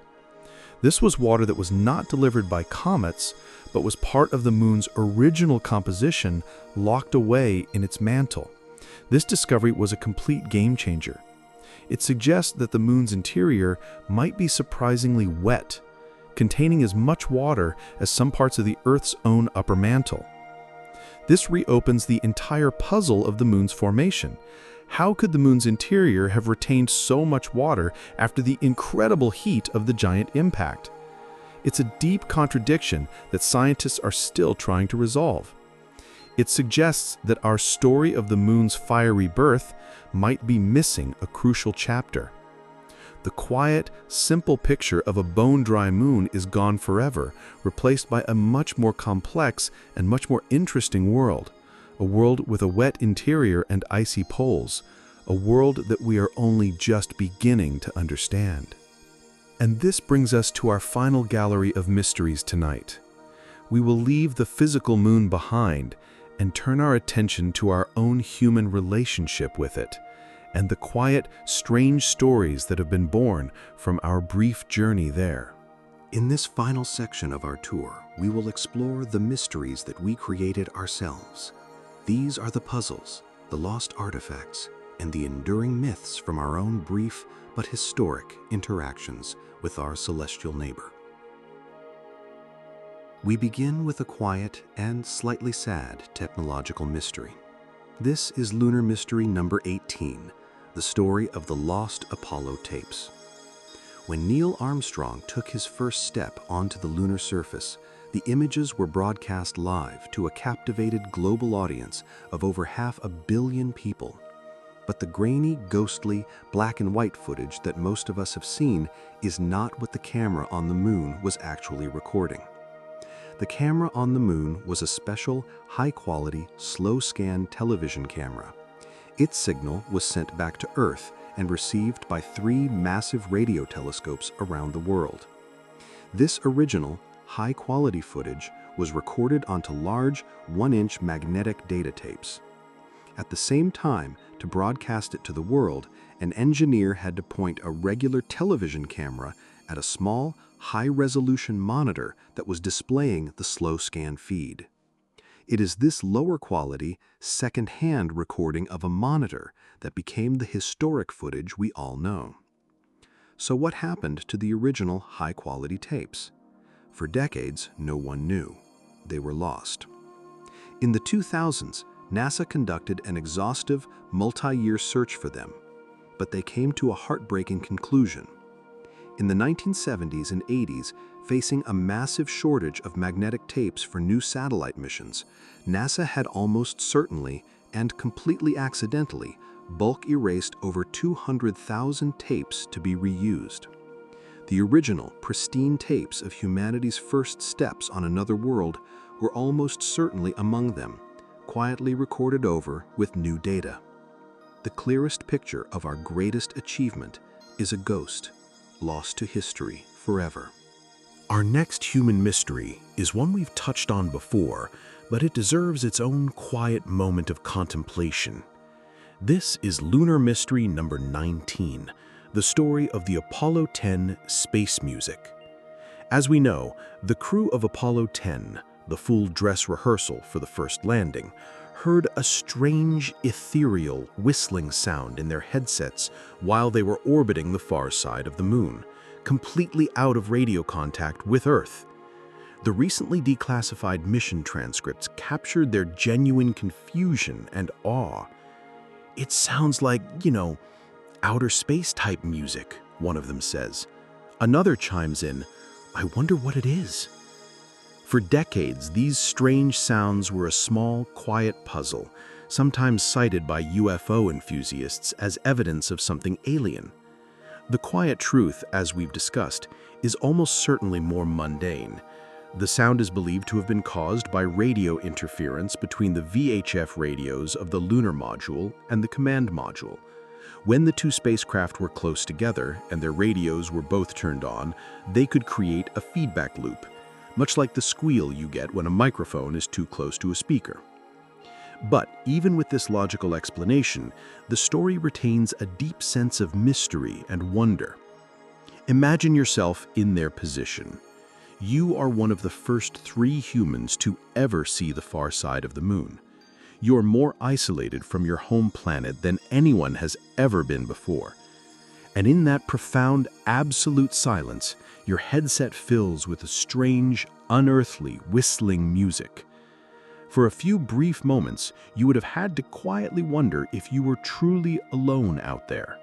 This was water that was not delivered by comets, but was part of the moon's original composition locked away in its mantle. This discovery was a complete game changer. It suggests that the moon's interior might be surprisingly wet, containing as much water as some parts of the Earth's own upper mantle. This reopens the entire puzzle of the moon's formation. How could the moon's interior have retained so much water after the incredible heat of the giant impact? It's a deep contradiction that scientists are still trying to resolve. It suggests that our story of the moon's fiery birth might be missing a crucial chapter. The quiet, simple picture of a bone-dry moon is gone forever, replaced by a much more complex and much more interesting world. A world with a wet interior and icy poles. A world that we are only just beginning to understand. And this brings us to our final gallery of mysteries tonight. We will leave the physical moon behind and turn our attention to our own human relationship with it, and the quiet, strange stories that have been born from our brief journey there. In this final section of our tour, we will explore the mysteries that we created ourselves. These are the puzzles, the lost artifacts, and the enduring myths from our own brief but historic interactions with our celestial neighbor. We begin with a quiet and slightly sad technological mystery. This is Lunar Mystery number 18, the story of the lost Apollo tapes. When Neil Armstrong took his first step onto the lunar surface, the images were broadcast live to a captivated global audience of over 500 million people. But the grainy, ghostly, black and white footage that most of us have seen is not what the camera on the moon was actually recording. The camera on the moon was a special, high-quality, slow-scan television camera. Its signal was sent back to Earth and received by 3 massive radio telescopes around the world. This original, high-quality footage was recorded onto large, 1-inch magnetic data tapes. At the same time, to broadcast it to the world, an engineer had to point a regular television camera at a small, high-resolution monitor that was displaying the slow scan feed. It is this lower-quality, second-hand recording of a monitor that became the historic footage we all know. So what happened to the original high-quality tapes? For decades, no one knew. They were lost. In the 2000s, NASA conducted an exhaustive, multi-year search for them, but they came to a heartbreaking conclusion. In the 1970s and 80s, facing a massive shortage of magnetic tapes for new satellite missions, NASA had almost certainly, and completely accidentally, bulk erased over 200,000 tapes to be reused. The original, pristine tapes of humanity's first steps on another world were almost certainly among them, quietly recorded over with new data. The clearest picture of our greatest achievement is a ghost, lost to history forever. Our next human mystery is one we've touched on before, but it deserves its own quiet moment of contemplation. This is Lunar Mystery number 19, the story of the Apollo 10 space music. As we know, the crew of Apollo 10, the full dress rehearsal for the first landing, heard a strange, ethereal, whistling sound in their headsets while they were orbiting the far side of the moon, completely out of radio contact with Earth. The recently declassified mission transcripts captured their genuine confusion and awe. "It sounds like, outer space type music," one of them says. Another chimes in, "I wonder what it is." For decades, these strange sounds were a small, quiet puzzle, sometimes cited by UFO enthusiasts as evidence of something alien. The quiet truth, as we've discussed, is almost certainly more mundane. The sound is believed to have been caused by radio interference between the VHF radios of the lunar module and the command module. When the two spacecraft were close together and their radios were both turned on, they could create a feedback loop, much like the squeal you get when a microphone is too close to a speaker. But even with this logical explanation, the story retains a deep sense of mystery and wonder. Imagine yourself in their position. You are one of the first 3 humans to ever see the far side of the moon. You're more isolated from your home planet than anyone has ever been before. And in that profound, absolute silence, your headset fills with a strange, unearthly, whistling music. For a few brief moments, you would have had to quietly wonder if you were truly alone out there.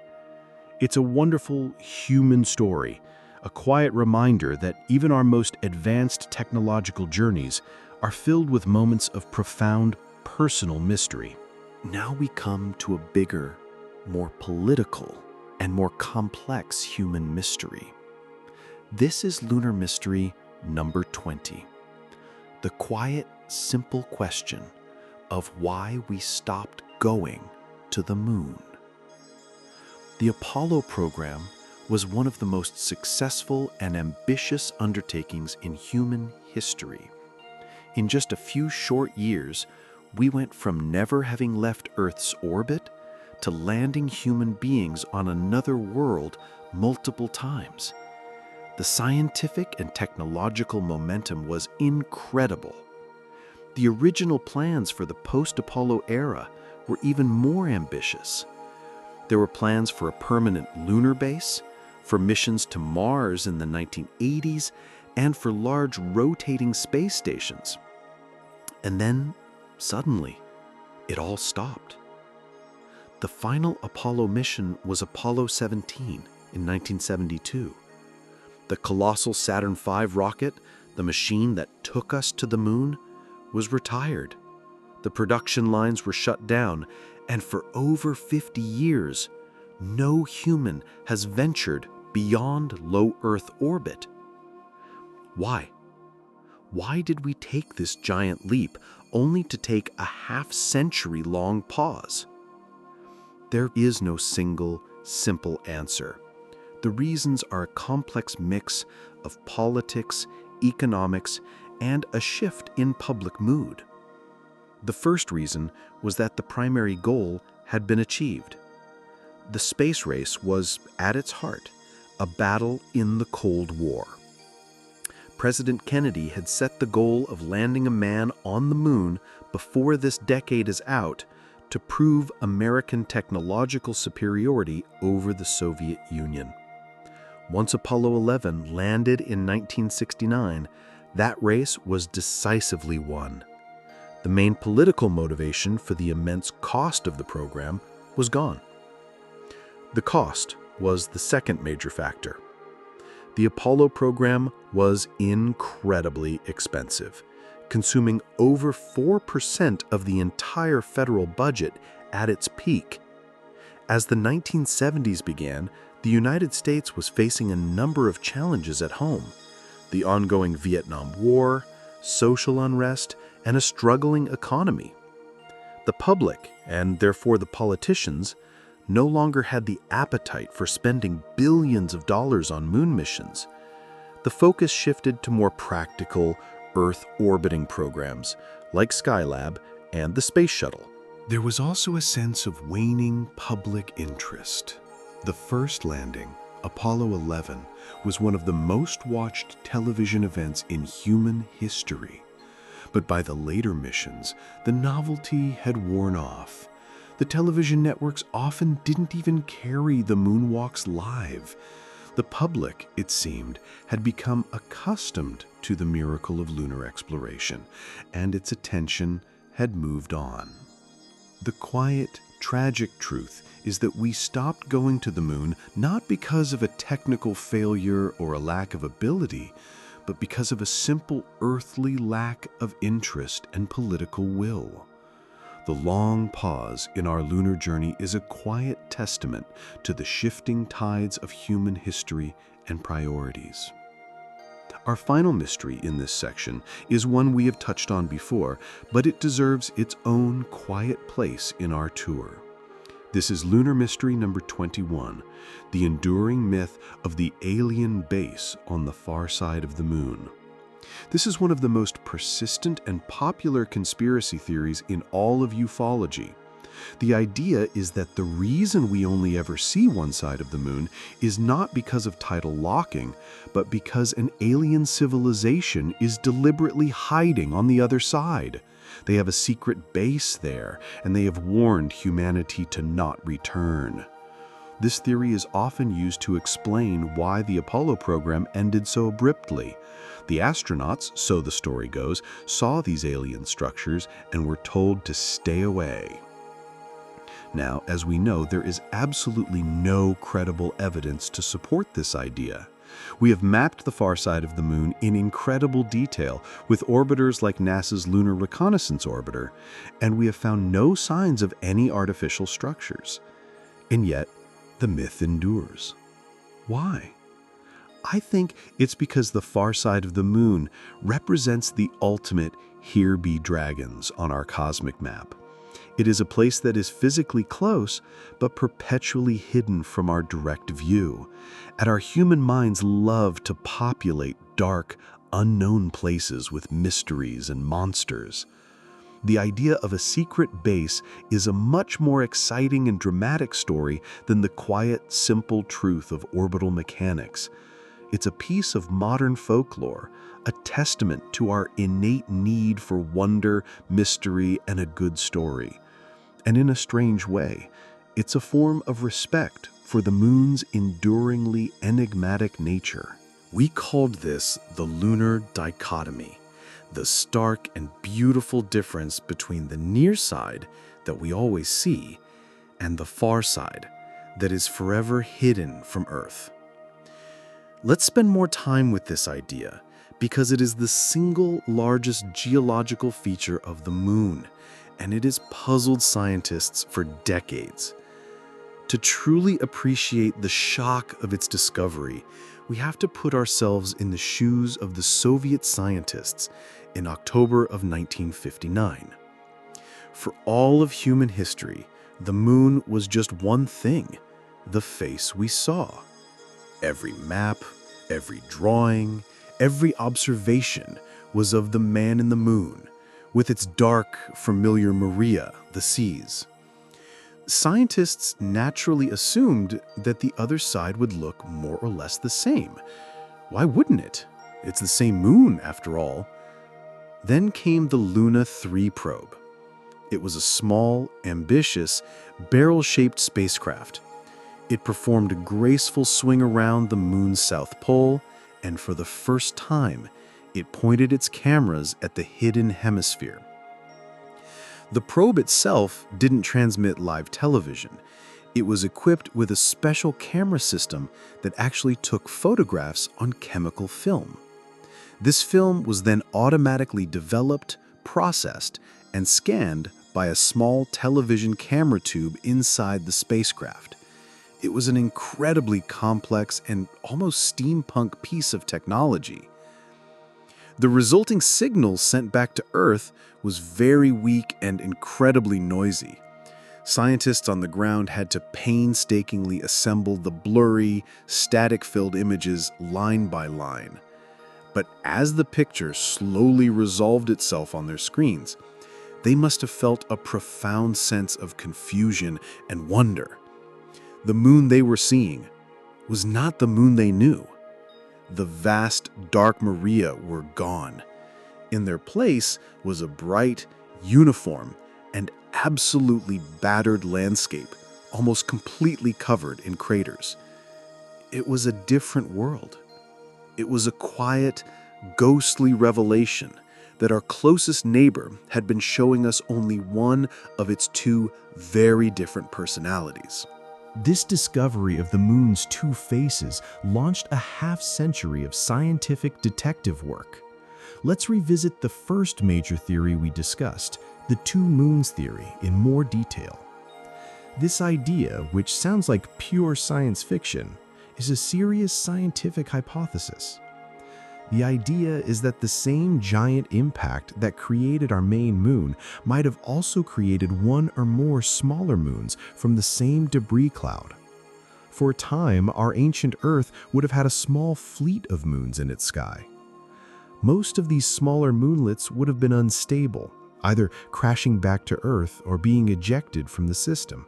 It's a wonderful human story, a quiet reminder that even our most advanced technological journeys are filled with moments of profound personal mystery. Now we come to a bigger, more political, and more complex human mystery. This is Lunar Mystery number 20. The quiet, simple question of why we stopped going to the moon. The Apollo program was one of the most successful and ambitious undertakings in human history. In just a few short years, we went from never having left Earth's orbit to landing human beings on another world multiple times. The scientific and technological momentum was incredible. The original plans for the post-Apollo era were even more ambitious. There were plans for a permanent lunar base, for missions to Mars in the 1980s, and for large rotating space stations. And then, suddenly, it all stopped. The final Apollo mission was Apollo 17 in 1972. The colossal Saturn V rocket, the machine that took us to the moon, was retired. The production lines were shut down, and for over 50 years, no human has ventured beyond low Earth orbit. Why? Why did we take this giant leap only to take a half-century-long pause? There is no single, simple answer. The reasons are a complex mix of politics, economics, and a shift in public mood. The first reason was that the primary goal had been achieved. The space race was, at its heart, a battle in the Cold War. President Kennedy had set the goal of landing a man on the moon before this decade is out to prove American technological superiority over the Soviet Union. Once Apollo 11 landed in 1969, that race was decisively won. The main political motivation for the immense cost of the program was gone. The cost was the second major factor. The Apollo program was incredibly expensive, consuming over 4% of the entire federal budget at its peak. As the 1970s began, the United States was facing a number of challenges at home: the ongoing Vietnam War, social unrest, and a struggling economy. The public, and therefore the politicians, no longer had the appetite for spending billions of dollars on moon missions. The focus shifted to more practical, Earth-orbiting programs like Skylab and the Space Shuttle. There was also a sense of waning public interest. The first landing, Apollo 11, was one of the most watched television events in human history. But by the later missions, the novelty had worn off. The television networks often didn't even carry the moonwalks live. The public, it seemed, had become accustomed to the miracle of lunar exploration, and its attention had moved on. The quiet, tragic truth is that we stopped going to the moon not because of a technical failure or a lack of ability, but because of a simple earthly lack of interest and political will. The long pause in our lunar journey is a quiet testament to the shifting tides of human history and priorities. Our final mystery in this section is one we have touched on before, but it deserves its own quiet place in our tour. This is Lunar Mystery number 21, the enduring myth of the alien base on the far side of the moon. This is one of the most persistent and popular conspiracy theories in all of ufology. The idea is that the reason we only ever see one side of the moon is not because of tidal locking, but because an alien civilization is deliberately hiding on the other side. They have a secret base there, and they have warned humanity to not return. This theory is often used to explain why the Apollo program ended so abruptly. The astronauts, so the story goes, saw these alien structures and were told to stay away. Now, as we know, there is absolutely no credible evidence to support this idea. We have mapped the far side of the moon in incredible detail with orbiters like NASA's Lunar Reconnaissance Orbiter, and we have found no signs of any artificial structures. And yet, the myth endures. Why? I think it's because the far side of the moon represents the ultimate "here be dragons" on our cosmic map. It is a place that is physically close, but perpetually hidden from our direct view. And our human minds love to populate dark, unknown places with mysteries and monsters. The idea of a secret base is a much more exciting and dramatic story than the quiet, simple truth of orbital mechanics. It's a piece of modern folklore, a testament to our innate need for wonder, mystery, and a good story. And in a strange way, it's a form of respect for the moon's enduringly enigmatic nature. We called this the lunar dichotomy, the stark and beautiful difference between the near side that we always see and the far side that is forever hidden from Earth. Let's spend more time with this idea because it is the single largest geological feature of the moon, and it has puzzled scientists for decades. To truly appreciate the shock of its discovery, we have to put ourselves in the shoes of the Soviet scientists in October of 1959. For all of human history, the moon was just one thing, the face we saw. Every map, every drawing, every observation was of the man in the moon, with its dark, familiar Maria, the seas. Scientists naturally assumed that the other side would look more or less the same. Why wouldn't it? It's the same moon, after all. Then came the Luna 3 probe. It was a small, ambitious, barrel-shaped spacecraft. It performed a graceful swing around the moon's south pole, and for the first time, it pointed its cameras at the hidden hemisphere. The probe itself didn't transmit live television. It was equipped with a special camera system that actually took photographs on chemical film. This film was then automatically developed, processed, and scanned by a small television camera tube inside the spacecraft. It was an incredibly complex and almost steampunk piece of technology. The resulting signal sent back to Earth was very weak and incredibly noisy. Scientists on the ground had to painstakingly assemble the blurry, static-filled images line by line. But as the picture slowly resolved itself on their screens, they must have felt a profound sense of confusion and wonder. The moon they were seeing was not the moon they knew. The vast, dark Maria were gone. In their place was a bright, uniform, and absolutely battered landscape, almost completely covered in craters. It was a different world. It was a quiet, ghostly revelation that our closest neighbor had been showing us only one of its two very different personalities. This discovery of the moon's two faces launched a half-century of scientific detective work. Let's revisit the first major theory we discussed, the two moons theory, in more detail. This idea, which sounds like pure science fiction, is a serious scientific hypothesis. The idea is that the same giant impact that created our main moon might have also created one or more smaller moons from the same debris cloud. For a time, our ancient Earth would have had a small fleet of moons in its sky. Most of these smaller moonlets would have been unstable, either crashing back to Earth or being ejected from the system.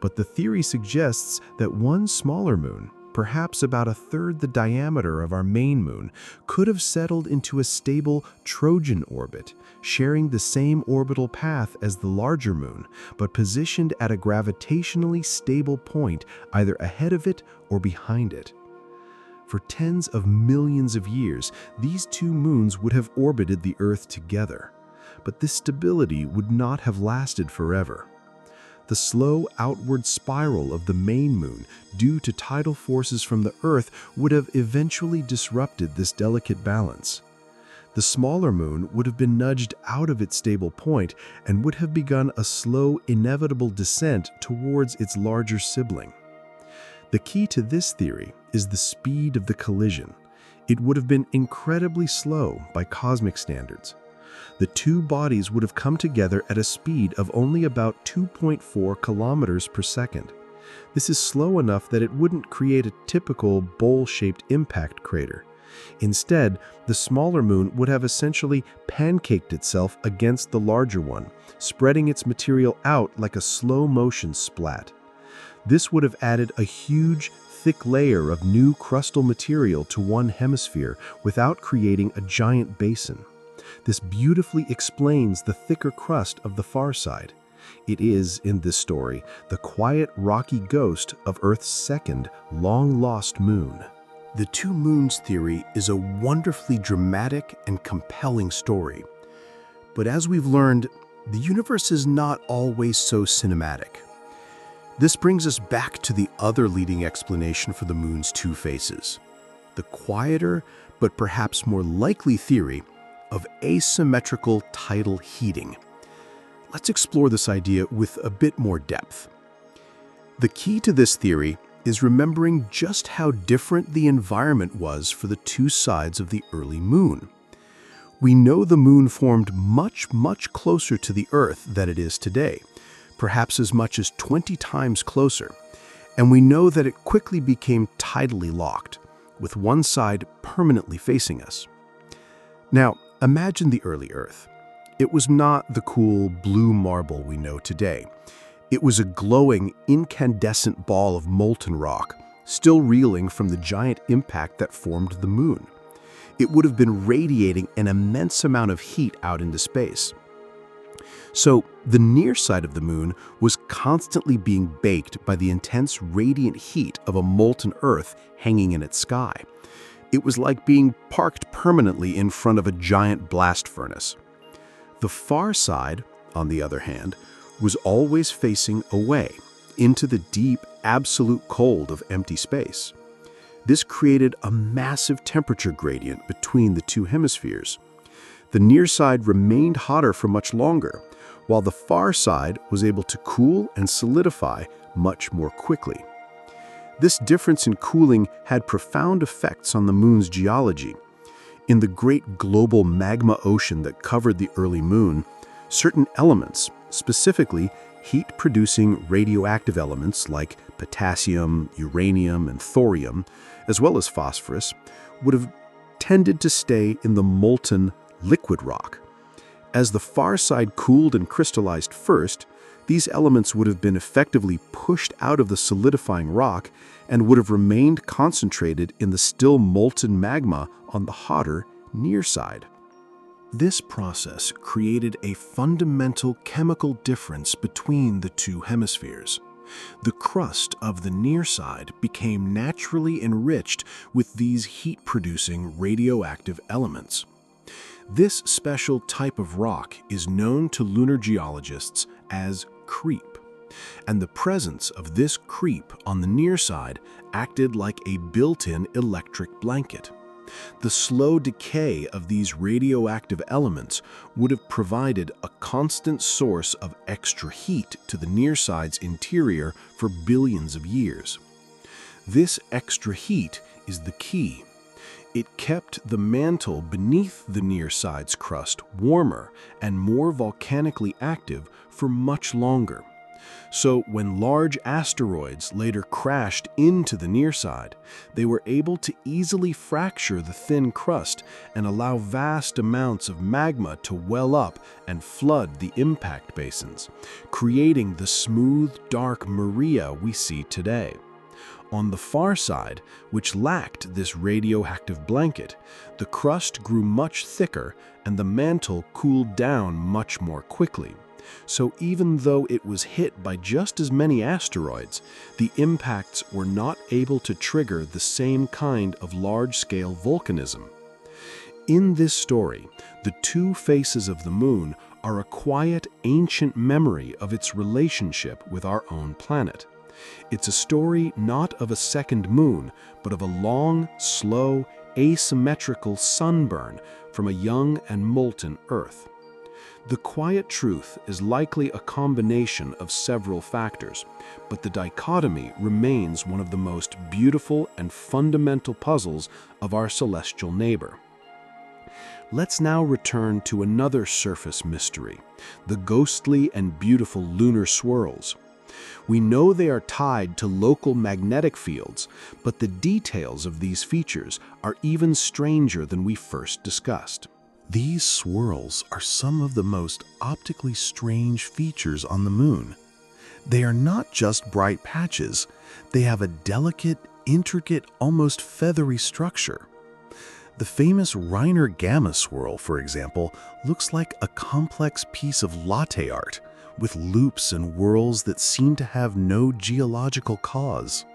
But the theory suggests that one smaller moon, perhaps about a third the diameter of our main moon, could have settled into a stable Trojan orbit, sharing the same orbital path as the larger moon, but positioned at a gravitationally stable point either ahead of it or behind it. For tens of millions of years, these two moons would have orbited the Earth together, but this stability would not have lasted forever. The slow outward spiral of the main moon due to tidal forces from the Earth would have eventually disrupted this delicate balance. The smaller moon would have been nudged out of its stable point and would have begun a slow, inevitable descent towards its larger sibling. The key to this theory is the speed of the collision. It would have been incredibly slow by cosmic standards. The two bodies would have come together at a speed of only about 2.4 kilometers per second. This is slow enough that it wouldn't create a typical bowl-shaped impact crater. Instead, the smaller moon would have essentially pancaked itself against the larger one, spreading its material out like a slow-motion splat. This would have added a huge, thick layer of new crustal material to one hemisphere without creating a giant basin. This beautifully explains the thicker crust of the far side. It is, in this story, the quiet, rocky ghost of Earth's second, long-lost moon. The two moons theory is a wonderfully dramatic and compelling story. But as we've learned, the universe is not always so cinematic. This brings us back to the other leading explanation for the moon's two faces, the quieter but perhaps more likely theory of asymmetrical tidal heating. Let's explore this idea with a bit more depth. The key to this theory is remembering just how different the environment was for the two sides of the early moon. We know the moon formed much, much closer to the Earth than it is today, perhaps as much as 20 times closer, and we know that it quickly became tidally locked, with one side permanently facing us. Now, imagine the early Earth. It was not the cool blue marble we know today. It was a glowing, incandescent ball of molten rock, still reeling from the giant impact that formed the moon. It would have been radiating an immense amount of heat out into space. So, the near side of the moon was constantly being baked by the intense radiant heat of a molten Earth hanging in its sky. It was like being parked permanently in front of a giant blast furnace. The far side, on the other hand, was always facing away, into the deep, absolute cold of empty space. This created a massive temperature gradient between the two hemispheres. The near side remained hotter for much longer, while the far side was able to cool and solidify much more quickly. This difference in cooling had profound effects on the moon's geology. In the great global magma ocean that covered the early moon, certain elements, specifically heat-producing radioactive elements like potassium, uranium, and thorium, as well as phosphorus, would have tended to stay in the molten liquid rock. As the far side cooled and crystallized first, these elements would have been effectively pushed out of the solidifying rock and would have remained concentrated in the still molten magma on the hotter near side. This process created a fundamental chemical difference between the two hemispheres. The crust of the near side became naturally enriched with these heat-producing radioactive elements. This special type of rock is known to lunar geologists as creep, and the presence of this creep on the near side acted like a built-in electric blanket. The slow decay of these radioactive elements would have provided a constant source of extra heat to the near side's interior for billions of years. This extra heat is the key. It kept the mantle beneath the near side's crust warmer and more volcanically active for much longer. So when large asteroids later crashed into the near side, they were able to easily fracture the thin crust and allow vast amounts of magma to well up and flood the impact basins, creating the smooth, dark Maria we see today. On the far side, which lacked this radioactive blanket, the crust grew much thicker and the mantle cooled down much more quickly. So even though it was hit by just as many asteroids, the impacts were not able to trigger the same kind of large-scale volcanism. In this story, the two faces of the moon are a quiet, ancient memory of its relationship with our own planet. It's a story not of a second moon, but of a long, slow, asymmetrical sunburn from a young and molten Earth. The quiet truth is likely a combination of several factors, but the dichotomy remains one of the most beautiful and fundamental puzzles of our celestial neighbor. Let's now return to another surface mystery, the ghostly and beautiful lunar swirls. We know they are tied to local magnetic fields, but the details of these features are even stranger than we first discussed. These swirls are some of the most optically strange features on the moon. They are not just bright patches, they have a delicate, intricate, almost feathery structure. The famous Reiner Gamma swirl, for example, looks like a complex piece of latte art, with loops and whirls that seem to have no geological cause.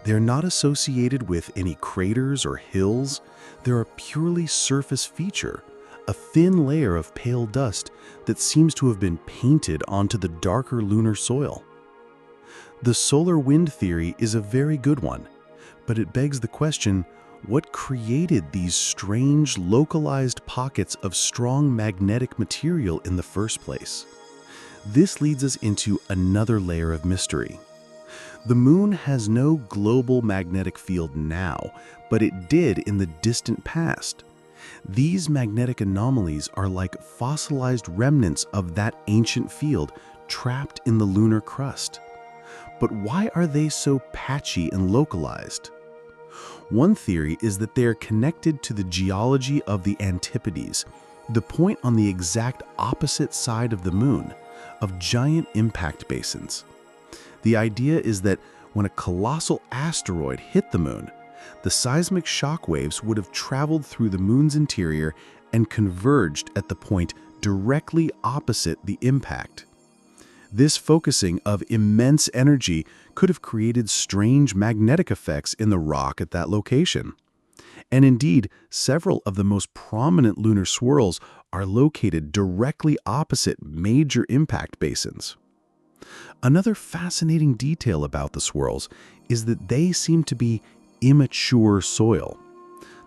They're not associated with any craters or hills, they're a purely surface feature, a thin layer of pale dust that seems to have been painted onto the darker lunar soil. The solar wind theory is a very good one, but it begs the question, what created these strange, localized pockets of strong magnetic material in the first place? This leads us into another layer of mystery. The moon has no global magnetic field now, but it did in the distant past. These magnetic anomalies are like fossilized remnants of that ancient field trapped in the lunar crust. But why are they so patchy and localized? One theory is that they are connected to the geology of the Antipodes, the point on the exact opposite side of the moon, of giant impact basins. The idea is that when a colossal asteroid hit the moon, the seismic shock waves would have traveled through the moon's interior and converged at the point directly opposite the impact. This focusing of immense energy could have created strange magnetic effects in the rock at that location. And indeed, several of the most prominent lunar swirls are located directly opposite major impact basins. Another fascinating detail about the swirls is that they seem to be immature soil.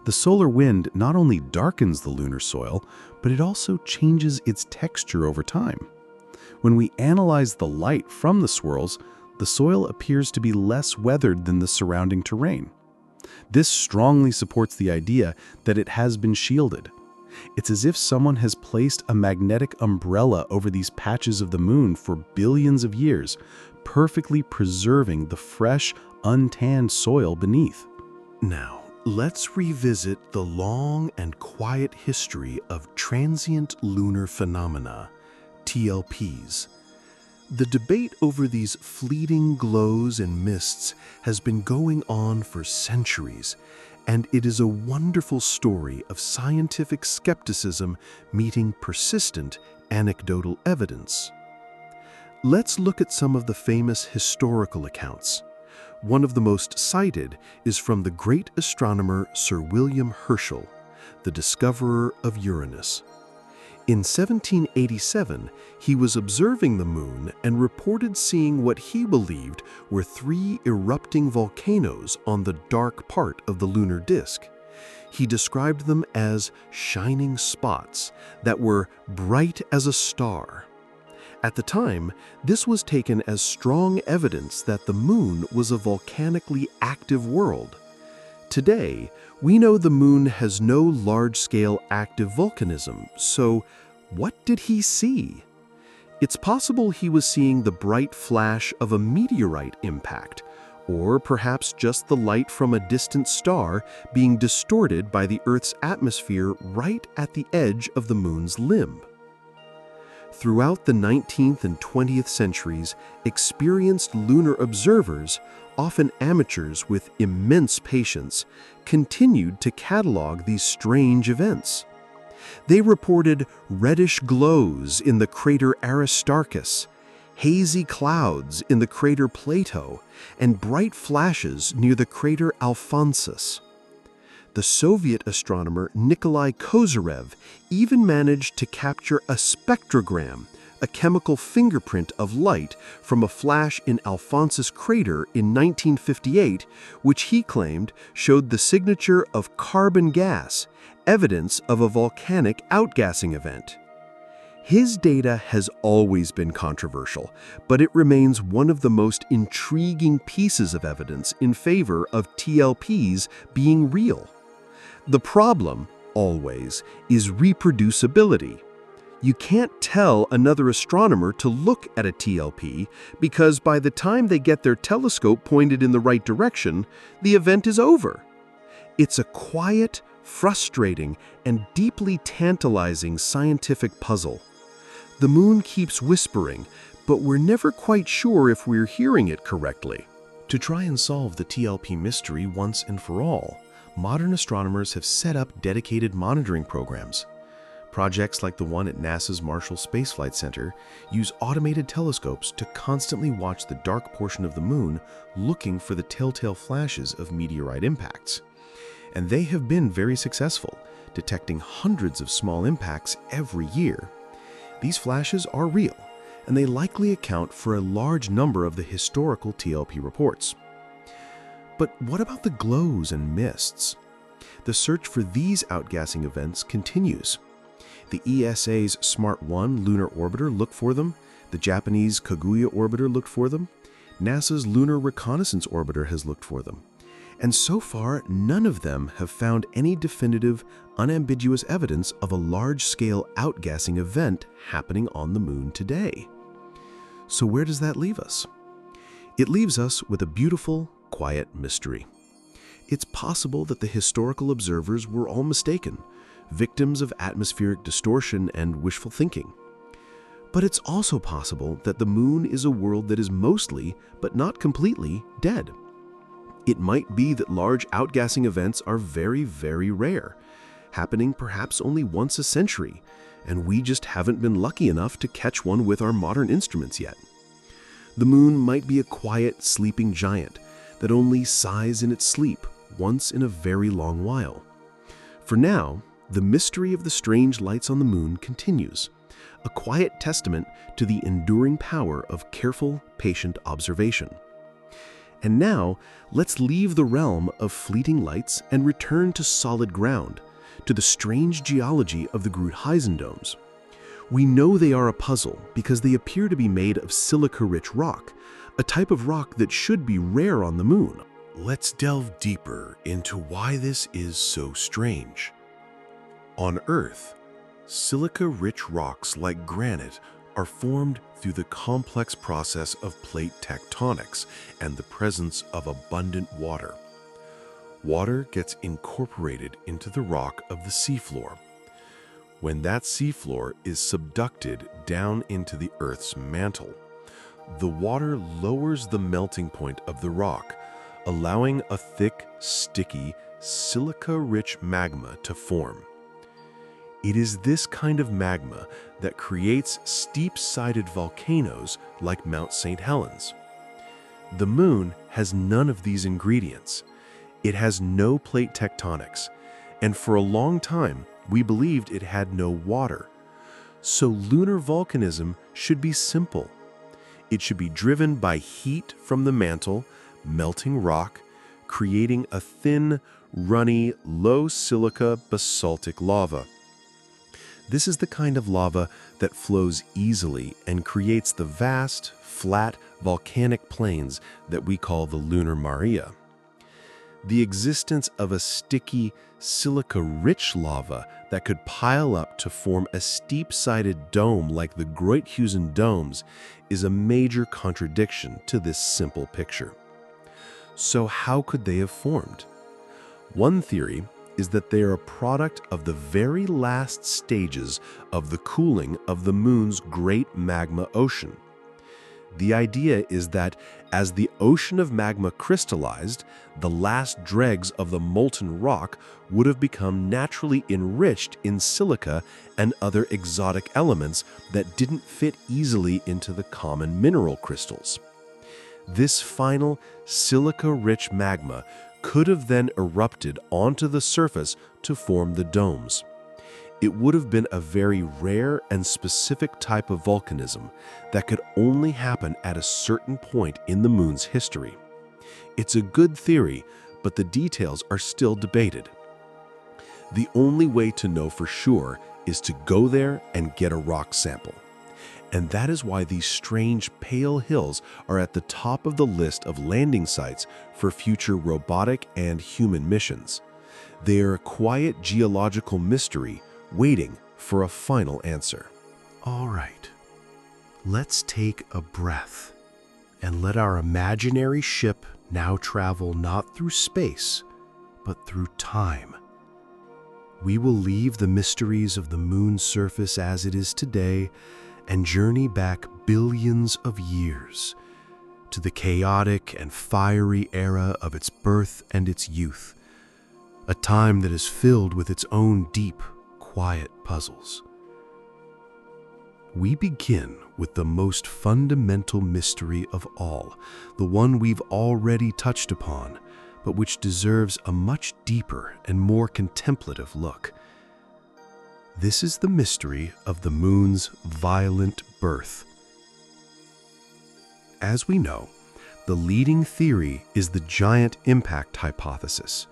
The solar wind not only darkens the lunar soil, but it also changes its texture over time. When we analyze the light from the swirls, the soil appears to be less weathered than the surrounding terrain. This strongly supports the idea that it has been shielded. It's as if someone has placed a magnetic umbrella over these patches of the moon for billions of years, perfectly preserving the fresh, untanned soil beneath. Now, let's revisit the long and quiet history of transient lunar phenomena, TLPs. The debate over these fleeting glows and mists has been going on for centuries, and it is a wonderful story of scientific skepticism meeting persistent anecdotal evidence. Let's look at some of the famous historical accounts. One of the most cited is from the great astronomer Sir William Herschel, the discoverer of Uranus. In 1787, he was observing the moon and reported seeing what he believed were 3 erupting volcanoes on the dark part of the lunar disk. He described them as shining spots that were bright as a star. At the time, this was taken as strong evidence that the moon was a volcanically active world. Today, we know the moon has no large-scale active volcanism, so what did he see? It's possible he was seeing the bright flash of a meteorite impact, or perhaps just the light from a distant star being distorted by the Earth's atmosphere right at the edge of the moon's limb. Throughout the 19th and 20th centuries, experienced lunar observers, often amateurs with immense patience, continued to catalog these strange events. They reported reddish glows in the crater Aristarchus, hazy clouds in the crater Plato, and bright flashes near the crater Alphonsus. The Soviet astronomer Nikolai Kozyrev even managed to capture a spectrogram, a chemical fingerprint of light from a flash in Alphonsus crater in 1958, which he claimed showed the signature of carbon gas, evidence of a volcanic outgassing event. His data has always been controversial, but it remains one of the most intriguing pieces of evidence in favor of TLPs being real. The problem, always, is reproducibility. You can't tell another astronomer to look at a TLP because by the time they get their telescope pointed in the right direction, the event is over. It's a quiet, frustrating, and deeply tantalizing scientific puzzle. The moon keeps whispering, but we're never quite sure if we're hearing it correctly. To try and solve the TLP mystery once and for all, modern astronomers have set up dedicated monitoring programs. Projects like the one at NASA's Marshall Space Flight Center use automated telescopes to constantly watch the dark portion of the moon looking for the telltale flashes of meteorite impacts. And they have been very successful, detecting hundreds of small impacts every year. These flashes are real, and they likely account for a large number of the historical TLP reports. But what about the glows and mists? The search for these outgassing events continues. The ESA's SMART-1 lunar orbiter looked for them, the Japanese Kaguya orbiter looked for them. NASA's Lunar Reconnaissance Orbiter has looked for them. And so far, none of them have found any definitive, unambiguous evidence of a large-scale outgassing event happening on the moon today. So where does that leave us? It leaves us with a beautiful, quiet mystery. It's possible that the historical observers were all mistaken, victims of atmospheric distortion and wishful thinking. But it's also possible that the moon is a world that is mostly, but not completely, dead. It might be that large outgassing events are very, very rare, happening perhaps only once a century, and we just haven't been lucky enough to catch one with our modern instruments yet. The moon might be a quiet, sleeping giant that only sighs in its sleep once in a very long while. For now, the mystery of the strange lights on the moon continues, a quiet testament to the enduring power of careful, patient observation. And now, let's leave the realm of fleeting lights and return to solid ground, to the strange geology of the Gruithuisen domes. We know they are a puzzle because they appear to be made of silica-rich rock, a type of rock that should be rare on the moon. Let's delve deeper into why this is so strange. On Earth, silica-rich rocks like granite are formed through the complex process of plate tectonics and the presence of abundant water. Water gets incorporated into the rock of the seafloor. When that seafloor is subducted down into the Earth's mantle, the water lowers the melting point of the rock, allowing a thick, sticky, silica-rich magma to form. It is this kind of magma that creates steep-sided volcanoes like Mount St. Helens. The moon has none of these ingredients. It has no plate tectonics, and for a long time, we believed it had no water. So lunar volcanism should be simple. It should be driven by heat from the mantle, melting rock, creating a thin, runny, low-silica basaltic lava. This is the kind of lava that flows easily and creates the vast, flat, volcanic plains that we call the lunar Maria. The existence of a sticky, silica-rich lava that could pile up to form a steep-sided dome like the Gruithuisen domes is a major contradiction to this simple picture. So how could they have formed? One theory is that they are a product of the very last stages of the cooling of the moon's great magma ocean. The idea is that as the ocean of magma crystallized, the last dregs of the molten rock would have become naturally enriched in silica and other exotic elements that didn't fit easily into the common mineral crystals. This final silica-rich magma could have then erupted onto the surface to form the domes. It would have been a very rare and specific type of volcanism that could only happen at a certain point in the moon's history. It's a good theory, but the details are still debated. The only way to know for sure is to go there and get a rock sample. And that is why these strange pale hills are at the top of the list of landing sites for future robotic and human missions. They are a quiet geological mystery waiting for a final answer. All right, let's take a breath and let our imaginary ship now travel not through space, but through time. We will leave the mysteries of the moon's surface as it is today and journey back billions of years to the chaotic and fiery era of its birth and its youth, a time that is filled with its own deep, quiet puzzles. We begin with the most fundamental mystery of all, the one we've already touched upon, but which deserves a much deeper and more contemplative look. This is the mystery of the moon's violent birth. As we know, the leading theory is the giant impact hypothesis.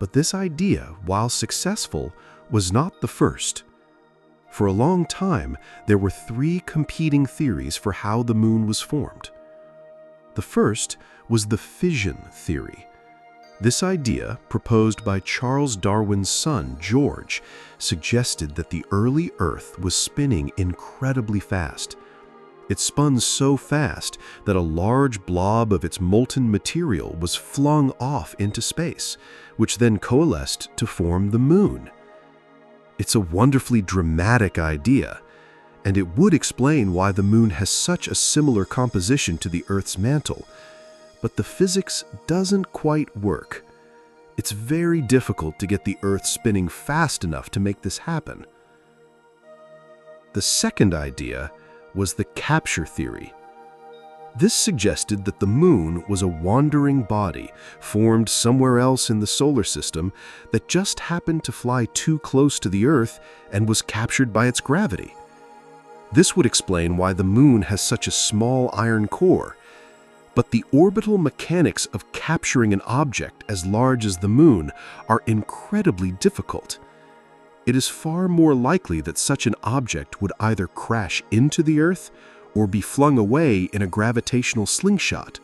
But this idea, while successful, was not the first. For a long time, there were three competing theories for how the moon was formed. The first was the fission theory. This idea, proposed by Charles Darwin's son, George, suggested that the early Earth was spinning incredibly fast. It spun so fast that a large blob of its molten material was flung off into space, which then coalesced to form the moon. It's a wonderfully dramatic idea, and it would explain why the moon has such a similar composition to the Earth's mantle. But the physics doesn't quite work. It's very difficult to get the Earth spinning fast enough to make this happen. The second idea was the capture theory. This suggested that the moon was a wandering body formed somewhere else in the solar system that just happened to fly too close to the Earth and was captured by its gravity. This would explain why the moon has such a small iron core. But the orbital mechanics of capturing an object as large as the moon are incredibly difficult. It is far more likely that such an object would either crash into the Earth or be flung away in a gravitational slingshot.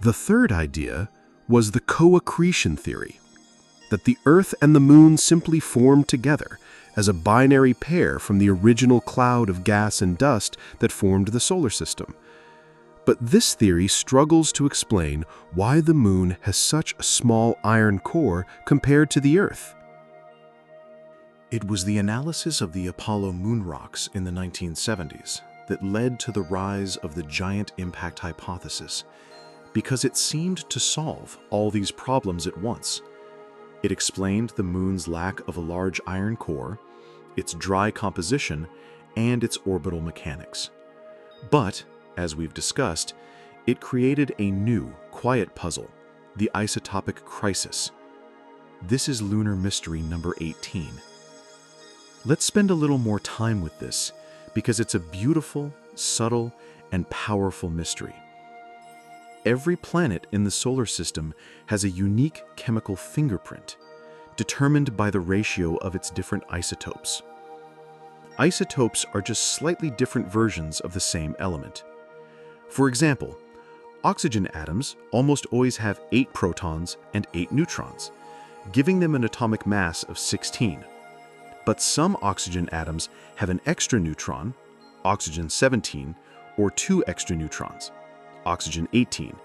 The third idea was the co-accretion theory, that the Earth and the moon simply formed together as a binary pair from the original cloud of gas and dust that formed the solar system. But this theory struggles to explain why the moon has such a small iron core compared to the Earth. It was the analysis of the Apollo moon rocks in the 1970s that led to the rise of the giant impact hypothesis, because it seemed to solve all these problems at once. It explained the moon's lack of a large iron core, its dry composition, and its orbital mechanics. But, as we've discussed, it created a new, quiet puzzle, the isotopic crisis. This is lunar mystery number 18. Let's spend a little more time with this, because it's a beautiful, subtle, and powerful mystery. Every planet in the solar system has a unique chemical fingerprint, determined by the ratio of its different isotopes. Isotopes are just slightly different versions of the same element. For example, oxygen atoms almost always have 8 protons and 8 neutrons, giving them an atomic mass of 16. But some oxygen atoms have an extra neutron, oxygen 17, or 2 extra neutrons, oxygen 18.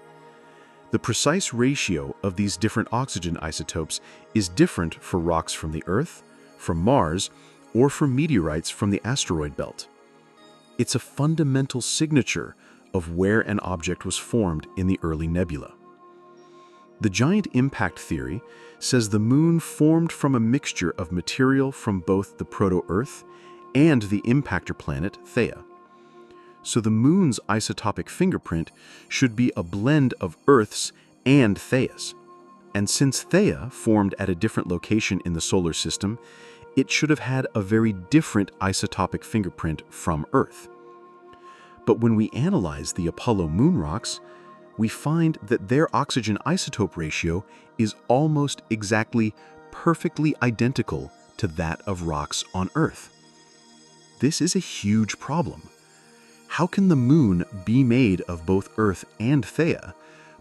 The precise ratio of these different oxygen isotopes is different for rocks from the Earth, from Mars, or from meteorites from the asteroid belt. It's a fundamental signature of where an object was formed in the early nebula. The giant impact theory says the moon formed from a mixture of material from both the proto-Earth and the impactor planet Theia. So the moon's isotopic fingerprint should be a blend of Earth's and Theia's. And since Theia formed at a different location in the solar system, it should have had a very different isotopic fingerprint from Earth. But when we analyze the Apollo moon rocks, we find that their oxygen isotope ratio is almost exactly perfectly identical to that of rocks on Earth. This is a huge problem. How can the moon be made of both Earth and Theia,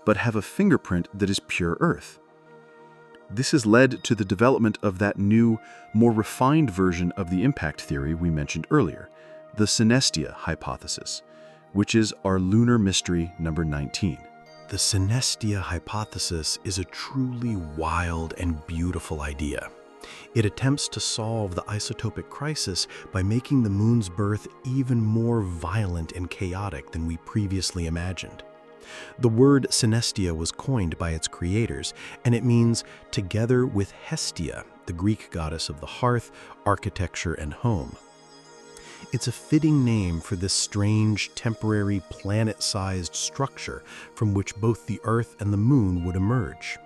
but have a fingerprint that is pure Earth? This has led to the development of that new, more refined version of the impact theory we mentioned earlier, the synestia hypothesis, which is our lunar mystery number 19. The synestia hypothesis is a truly wild and beautiful idea. It attempts to solve the isotopic crisis by making the moon's birth even more violent and chaotic than we previously imagined. The word synestia was coined by its creators, and it means together with Hestia, the Greek goddess of the hearth, architecture, and home. It's a fitting name for this strange, temporary, planet-sized structure from which both the Earth and the Moon would emerge.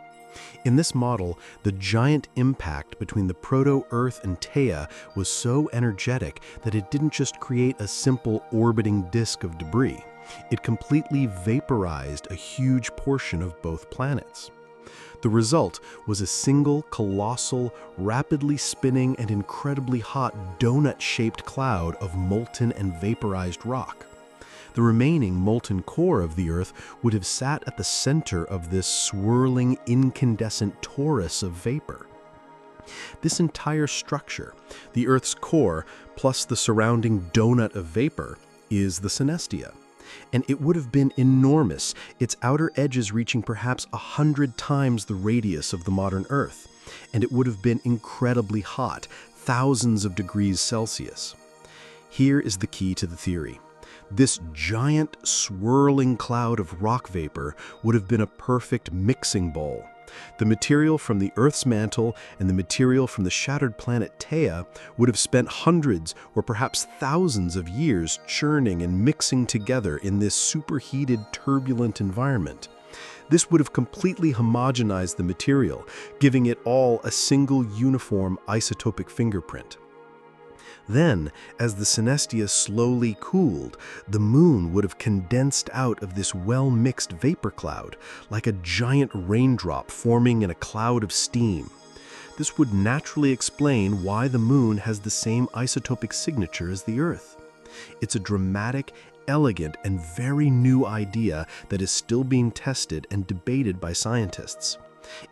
In this model, the giant impact between the proto-Earth and Theia was so energetic that it didn't just create a simple orbiting disk of debris. It completely vaporized a huge portion of both planets. The result was a single, colossal, rapidly spinning and incredibly hot donut-shaped cloud of molten and vaporized rock. The remaining molten core of the Earth would have sat at the center of this swirling incandescent torus of vapor. This entire structure, the Earth's core plus the surrounding donut of vapor, is the synestia. And it would have been enormous, its outer edges reaching perhaps 100 times the radius of the modern Earth. And it would have been incredibly hot, thousands of degrees Celsius. Here is the key to the theory. This giant, swirling cloud of rock vapor would have been a perfect mixing bowl. The material from the Earth's mantle and the material from the shattered planet Theia would have spent hundreds or perhaps thousands of years churning and mixing together in this superheated, turbulent environment. This would have completely homogenized the material, giving it all a single uniform isotopic fingerprint. Then, as the synestia slowly cooled, the moon would have condensed out of this well-mixed vapor cloud, like a giant raindrop forming in a cloud of steam. This would naturally explain why the moon has the same isotopic signature as the Earth. It's a dramatic, elegant, and very new idea that is still being tested and debated by scientists.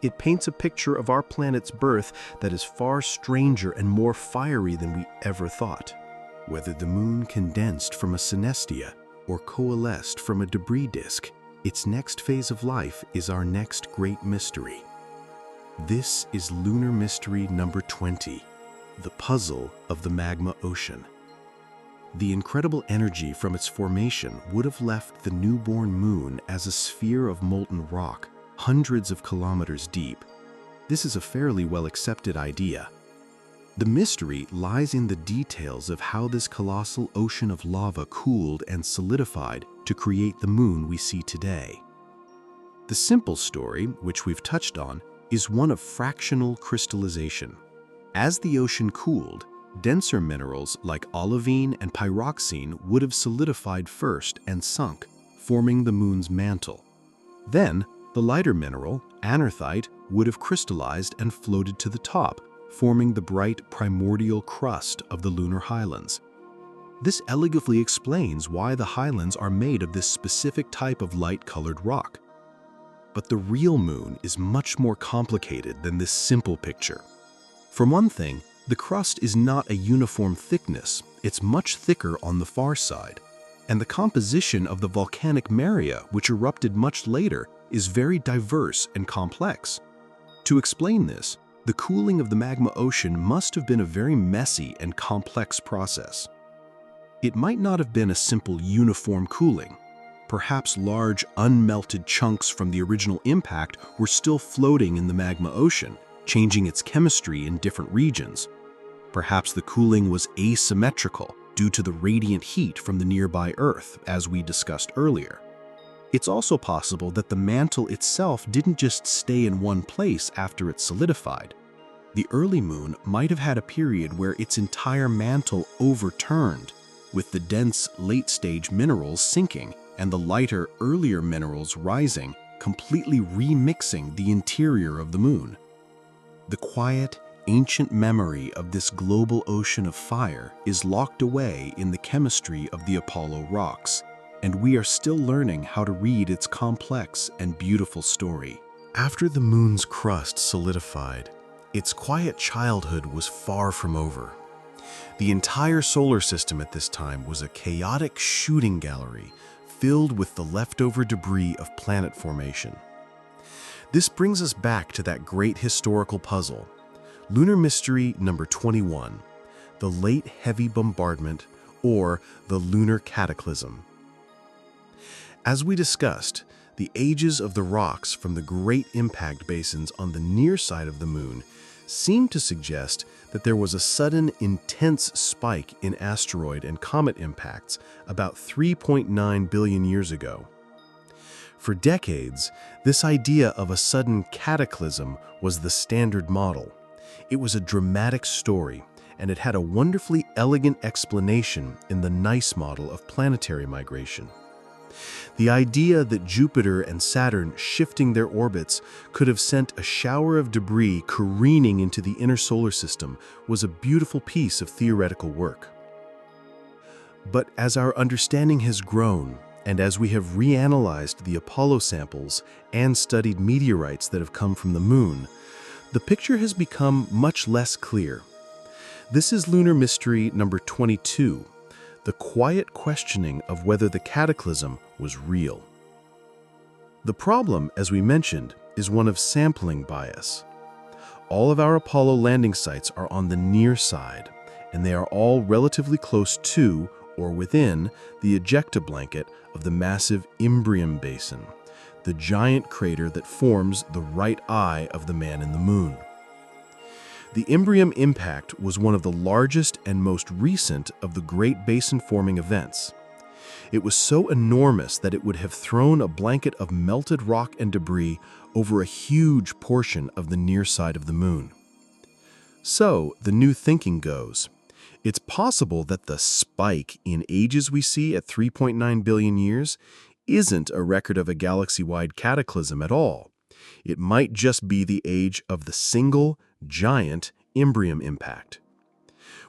It paints a picture of our planet's birth that is far stranger and more fiery than we ever thought. Whether the moon condensed from a synestia or coalesced from a debris disk, its next phase of life is our next great mystery. This is lunar mystery number 20, the puzzle of the magma ocean. The incredible energy from its formation would have left the newborn moon as a sphere of molten rock, hundreds of kilometers deep. This is a fairly well-accepted idea. The mystery lies in the details of how this colossal ocean of lava cooled and solidified to create the moon we see today. The simple story, which we've touched on, is one of fractional crystallization. As the ocean cooled, denser minerals like olivine and pyroxene would have solidified first and sunk, forming the moon's mantle. Then, the lighter mineral, anorthite, would have crystallized and floated to the top, forming the bright primordial crust of the lunar highlands. This elegantly explains why the highlands are made of this specific type of light-colored rock. But the real moon is much more complicated than this simple picture. For one thing, the crust is not a uniform thickness, it's much thicker on the far side. And the composition of the volcanic maria, which erupted much later, is very diverse and complex. To explain this, the cooling of the magma ocean must have been a very messy and complex process. It might not have been a simple uniform cooling. Perhaps large unmelted chunks from the original impact were still floating in the magma ocean, changing its chemistry in different regions. Perhaps the cooling was asymmetrical due to the radiant heat from the nearby Earth, as we discussed earlier. It's also possible that the mantle itself didn't just stay in one place after it solidified. The early moon might have had a period where its entire mantle overturned, with the dense late-stage minerals sinking and the lighter earlier minerals rising, completely remixing the interior of the moon. The quiet, ancient memory of this global ocean of fire is locked away in the chemistry of the Apollo rocks, and we are still learning how to read its complex and beautiful story. After the moon's crust solidified, its quiet childhood was far from over. The entire solar system at this time was a chaotic shooting gallery filled with the leftover debris of planet formation. This brings us back to that great historical puzzle, lunar mystery number 21, the late heavy bombardment, or the lunar cataclysm. As we discussed, the ages of the rocks from the great impact basins on the near side of the moon seem to suggest that there was a sudden, intense spike in asteroid and comet impacts about 3.9 billion years ago. For decades, this idea of a sudden cataclysm was the standard model. It was a dramatic story, and it had a wonderfully elegant explanation in the NICE model of planetary migration. The idea that Jupiter and Saturn shifting their orbits could have sent a shower of debris careening into the inner solar system was a beautiful piece of theoretical work. But as our understanding has grown, and as we have reanalyzed the Apollo samples and studied meteorites that have come from the moon, the picture has become much less clear. This is lunar mystery number 22, the quiet questioning of whether the cataclysm was real. The problem, as we mentioned, is one of sampling bias. All of our Apollo landing sites are on the near side, and they are all relatively close to or within the ejecta blanket of the massive Imbrium Basin, the giant crater that forms the right eye of the man in the moon. The Imbrium impact was one of the largest and most recent of the Great Basin-forming events. It was so enormous that it would have thrown a blanket of melted rock and debris over a huge portion of the near side of the moon. So, the new thinking goes, it's possible that the spike in ages we see at 3.9 billion years isn't a record of a galaxy-wide cataclysm at all. It might just be the age of the single, giant Imbrium impact.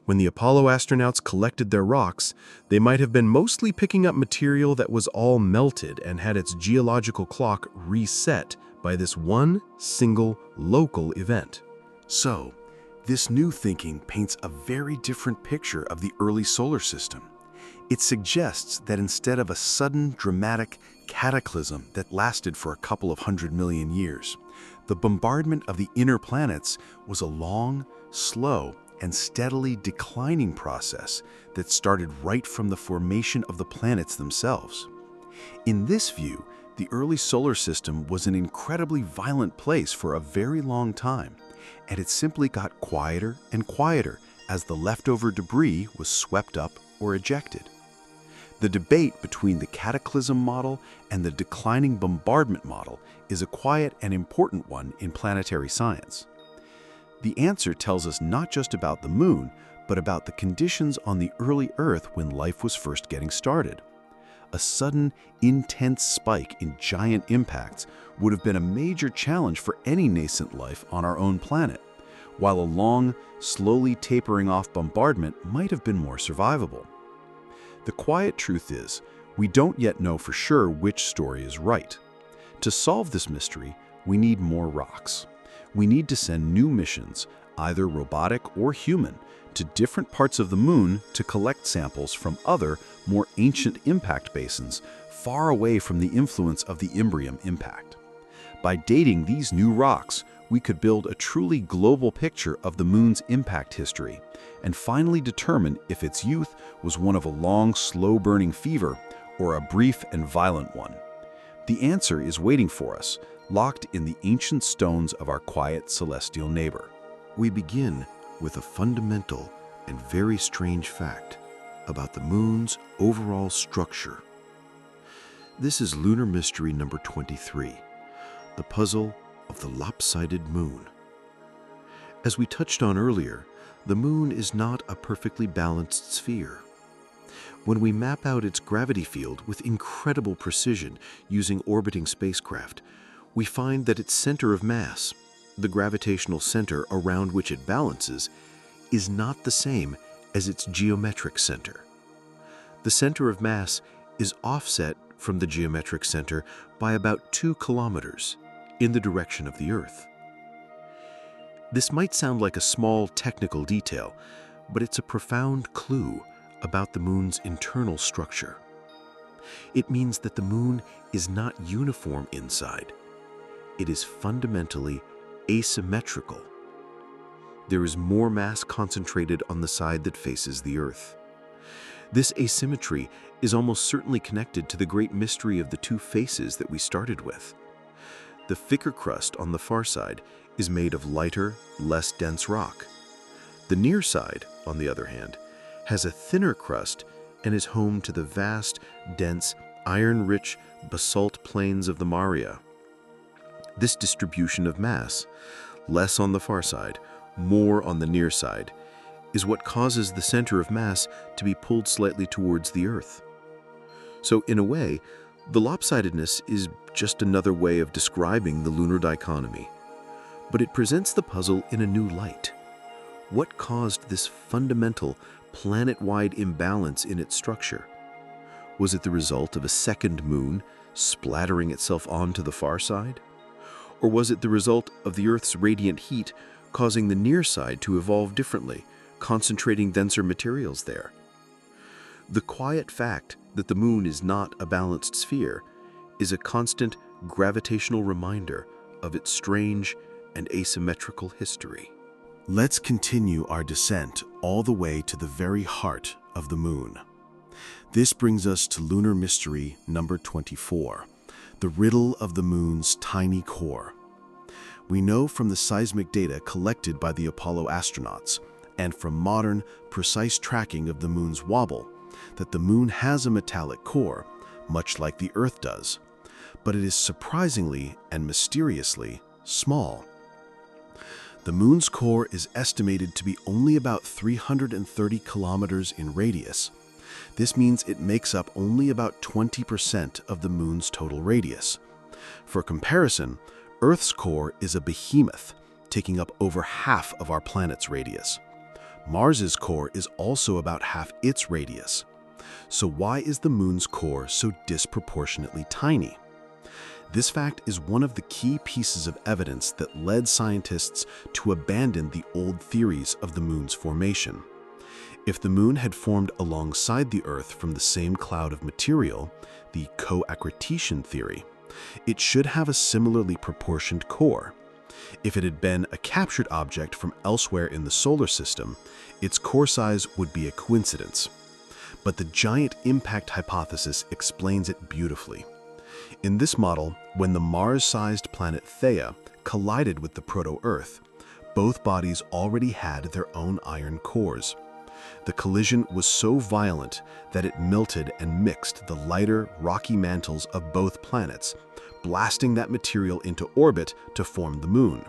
When the Apollo astronauts collected their rocks, they might have been mostly picking up material that was all melted and had its geological clock reset by this one single local event. So, this new thinking paints a very different picture of the early solar system. It suggests that instead of a sudden, dramatic cataclysm that lasted for a couple of 100 million years, the bombardment of the inner planets was a long, slow, and steadily declining process that started right from the formation of the planets themselves. In this view, the early solar system was an incredibly violent place for a very long time, and it simply got quieter and quieter as the leftover debris was swept up or ejected. The debate between the cataclysm model and the declining bombardment model is a quiet and important one in planetary science. The answer tells us not just about the moon, but about the conditions on the early Earth when life was first getting started. A sudden, intense spike in giant impacts would have been a major challenge for any nascent life on our own planet, while a long, slowly tapering off bombardment might have been more survivable. The quiet truth is, we don't yet know for sure which story is right. To solve this mystery, we need more rocks. We need to send new missions, either robotic or human, to different parts of the moon to collect samples from other, more ancient impact basins far away from the influence of the Imbrium impact. By dating these new rocks, we could build a truly global picture of the moon's impact history and finally determine if its youth was one of a long, slow-burning fever or a brief and violent one. The answer is waiting for us, locked in the ancient stones of our quiet celestial neighbor. We begin with a fundamental and very strange fact about the moon's overall structure. This is lunar mystery number 23, the puzzle of the lopsided moon. As we touched on earlier, the moon is not a perfectly balanced sphere. When we map out its gravity field with incredible precision using orbiting spacecraft, we find that its center of mass, the gravitational center around which it balances, is not the same as its geometric center. The center of mass is offset from the geometric center by about 2 kilometers in the direction of the Earth. This might sound like a small technical detail, but it's a profound clue about the moon's internal structure. It means that the moon is not uniform inside. It is fundamentally asymmetrical. There is more mass concentrated on the side that faces the Earth. This asymmetry is almost certainly connected to the great mystery of the two faces that we started with. The thicker crust on the far side is made of lighter, less dense rock. The near side, on the other hand, has a thinner crust and is home to the vast, dense, iron-rich basalt plains of the Maria. This distribution of mass, less on the far side, more on the near side, is what causes the center of mass to be pulled slightly towards the Earth. So, in a way, the lopsidedness is just another way of describing the lunar dichotomy. But it presents the puzzle in a new light. What caused this fundamental planet-wide imbalance in its structure? Was it the result of a second moon splattering itself onto the far side? Or was it the result of the Earth's radiant heat causing the near side to evolve differently, concentrating denser materials there? The quiet fact that the moon is not a balanced sphere is a constant gravitational reminder of its strange and asymmetrical history. Let's continue our descent all the way to the very heart of the moon. This brings us to lunar mystery number 24, the riddle of the moon's tiny core. We know from the seismic data collected by the Apollo astronauts and from modern, precise tracking of the moon's wobble that the moon has a metallic core, much like the Earth does, but it is surprisingly and mysteriously small. The moon's core is estimated to be only about 330 kilometers in radius. This means it makes up only about 20% of the moon's total radius. For comparison, Earth's core is a behemoth, taking up over half of our planet's radius. Mars's core is also about half its radius. So why is the moon's core so disproportionately tiny? This fact is one of the key pieces of evidence that led scientists to abandon the old theories of the moon's formation. If the moon had formed alongside the Earth from the same cloud of material, the co-accretion theory, it should have a similarly proportioned core. If it had been a captured object from elsewhere in the solar system, its core size would be a coincidence. But the giant impact hypothesis explains it beautifully. In this model, when the Mars-sized planet Theia collided with the proto-Earth, both bodies already had their own iron cores. The collision was so violent that it melted and mixed the lighter, rocky mantles of both planets, blasting that material into orbit to form the moon.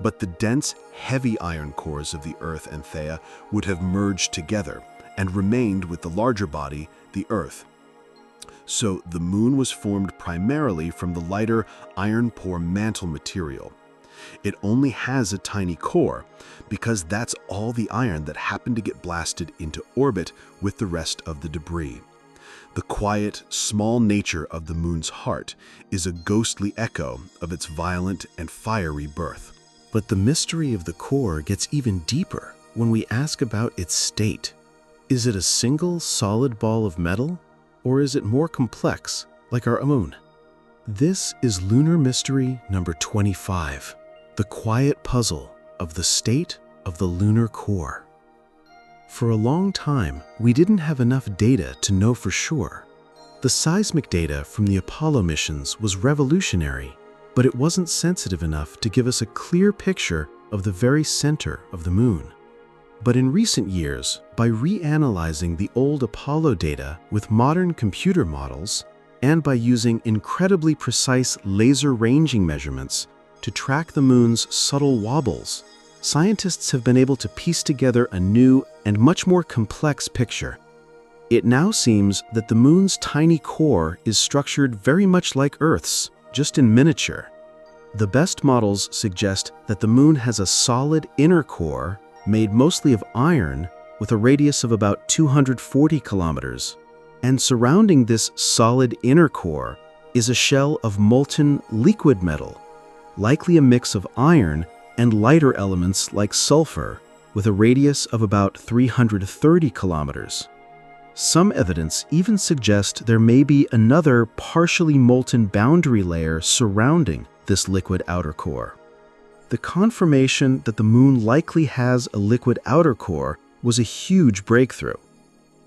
But the dense, heavy iron cores of the Earth and Theia would have merged together and remained with the larger body, the Earth. So the moon was formed primarily from the lighter iron-poor mantle material. It only has a tiny core because that's all the iron that happened to get blasted into orbit with the rest of the debris. The quiet, small nature of the moon's heart is a ghostly echo of its violent and fiery birth. But the mystery of the core gets even deeper when we ask about its state. Is it a single solid ball of metal, or is it more complex, like our moon? This is lunar mystery number 25, the quiet puzzle of the state of the lunar core. For a long time, we didn't have enough data to know for sure. The seismic data from the Apollo missions was revolutionary, but it wasn't sensitive enough to give us a clear picture of the very center of the moon. But in recent years, by reanalyzing the old Apollo data with modern computer models, and by using incredibly precise laser ranging measurements to track the moon's subtle wobbles, scientists have been able to piece together a new and much more complex picture. It now seems that the moon's tiny core is structured very much like Earth's, just in miniature. The best models suggest that the moon has a solid inner core made mostly of iron with a radius of about 240 kilometers, and surrounding this solid inner core is a shell of molten liquid metal, likely a mix of iron and lighter elements like sulfur, with a radius of about 330 kilometers. Some evidence even suggests there may be another partially molten boundary layer surrounding this liquid outer core. The confirmation that the moon likely has a liquid outer core was a huge breakthrough,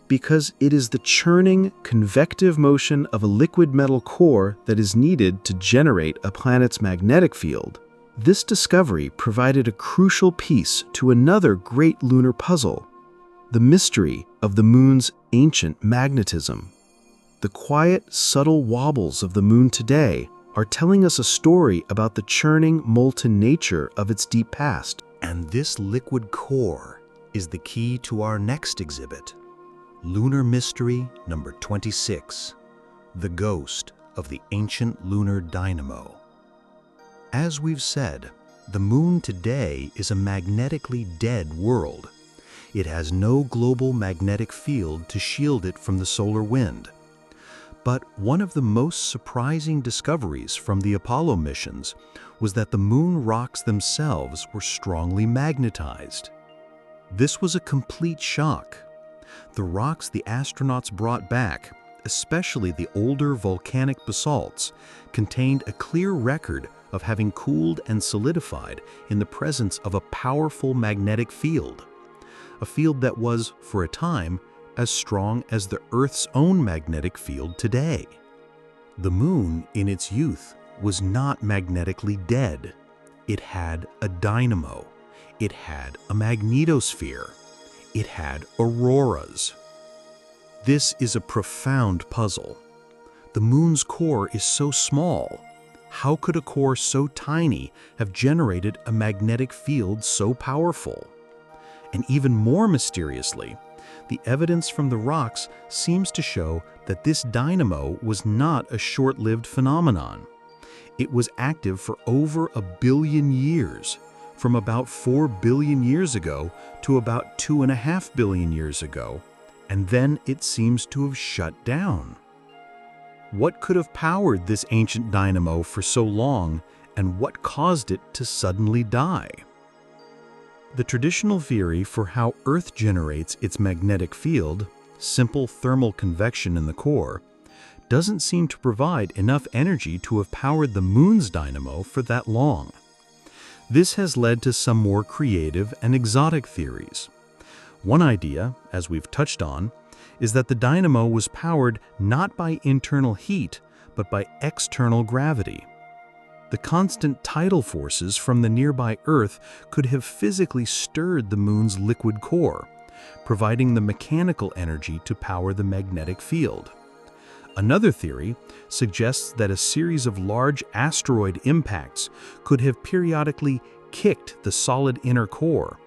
because it is the churning, convective motion of a liquid metal core that is needed to generate a planet's magnetic field. This discovery provided a crucial piece to another great lunar puzzle, the mystery of the moon's ancient magnetism. The quiet, subtle wobbles of the moon today are telling us a story about the churning, molten nature of its deep past. And this liquid core is the key to our next exhibit, lunar mystery number 26, the ghost of the ancient lunar dynamo. As we've said, the moon today is a magnetically dead world. It has no global magnetic field to shield it from the solar wind. But one of the most surprising discoveries from the Apollo missions was that the moon rocks themselves were strongly magnetized. This was a complete shock. The rocks the astronauts brought back, especially the older volcanic basalts, contained a clear record of having cooled and solidified in the presence of a powerful magnetic field, a field that was, for a time, as strong as the Earth's own magnetic field today. The moon, in its youth, was not magnetically dead. It had a dynamo. It had a magnetosphere. It had auroras. This is a profound puzzle. The moon's core is so small. How could a core so tiny have generated a magnetic field so powerful? And even more mysteriously, the evidence from the rocks seems to show that this dynamo was not a short-lived phenomenon. It was active for over 1 billion years, from about 4 billion years ago to about 2.5 billion years ago, and then it seems to have shut down. What could have powered this ancient dynamo for so long, and what caused it to suddenly die? The traditional theory for how Earth generates its magnetic field, simple thermal convection in the core, doesn't seem to provide enough energy to have powered the moon's dynamo for that long. This has led to some more creative and exotic theories. One idea, as we've touched on, is that the dynamo was powered not by internal heat, but by external gravity. The constant tidal forces from the nearby Earth could have physically stirred the moon's liquid core, providing the mechanical energy to power the magnetic field. Another theory suggests that a series of large asteroid impacts could have periodically kicked the solid inner core,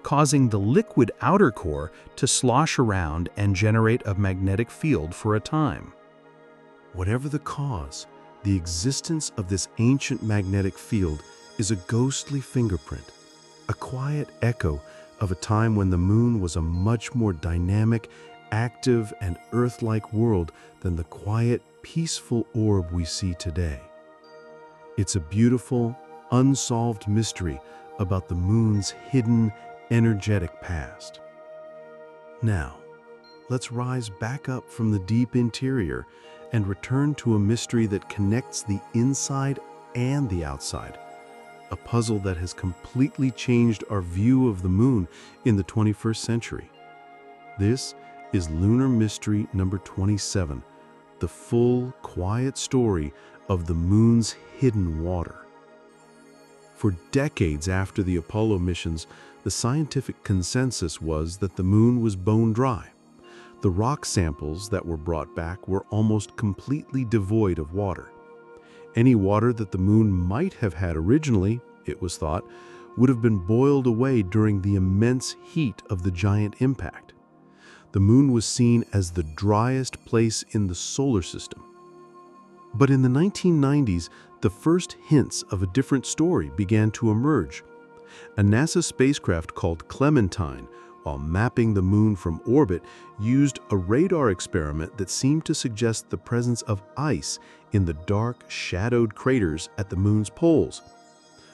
causing the liquid outer core to slosh around and generate a magnetic field for a time. Whatever the cause, the existence of this ancient magnetic field is a ghostly fingerprint, a quiet echo of a time when the moon was a much more dynamic, active, and Earth-like world than the quiet, peaceful orb we see today. It's a beautiful, unsolved mystery about the moon's hidden, energetic past. Now, let's rise back up from the deep interior and return to a mystery that connects the inside and the outside, a puzzle that has completely changed our view of the moon in the 21st century. This is Lunar Mystery number 27, the full, quiet story of the moon's hidden water. For decades after the Apollo missions, the scientific consensus was that the moon was bone dry. The rock samples that were brought back were almost completely devoid of water. Any water that the moon might have had originally, it was thought, would have been boiled away during the immense heat of the giant impact. The moon was seen as the driest place in the solar system. But in the 1990s, the first hints of a different story began to emerge. A NASA spacecraft called Clementine, while mapping the moon from orbit, used a radar experiment that seemed to suggest the presence of ice in the dark, shadowed craters at the moon's poles.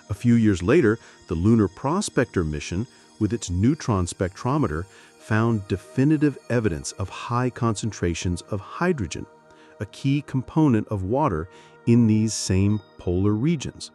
A few years later, the Lunar Prospector mission, with its neutron spectrometer, found definitive evidence of high concentrations of hydrogen, a key component of water in these same polar regions.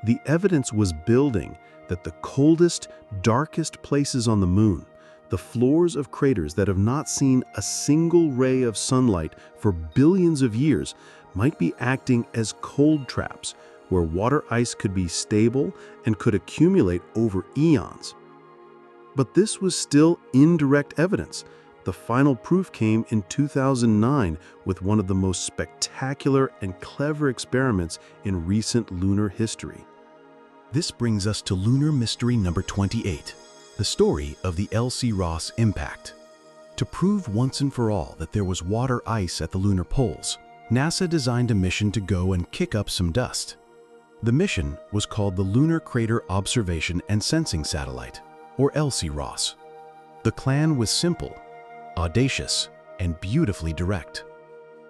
The evidence was building that the coldest, darkest places on the moon, the floors of craters that have not seen a single ray of sunlight for billions of years, might be acting as cold traps, where water ice could be stable and could accumulate over eons. But this was still indirect evidence. The final proof came in 2009 with one of the most spectacular and clever experiments in recent lunar history. This brings us to Lunar Mystery number 28, the story of the L.C. Ross impact. To prove once and for all that there was water ice at the lunar poles, NASA designed a mission to go and kick up some dust. The mission was called the Lunar Crater Observation and Sensing Satellite, or L.C. Ross. The plan was simple, audacious, and beautifully direct.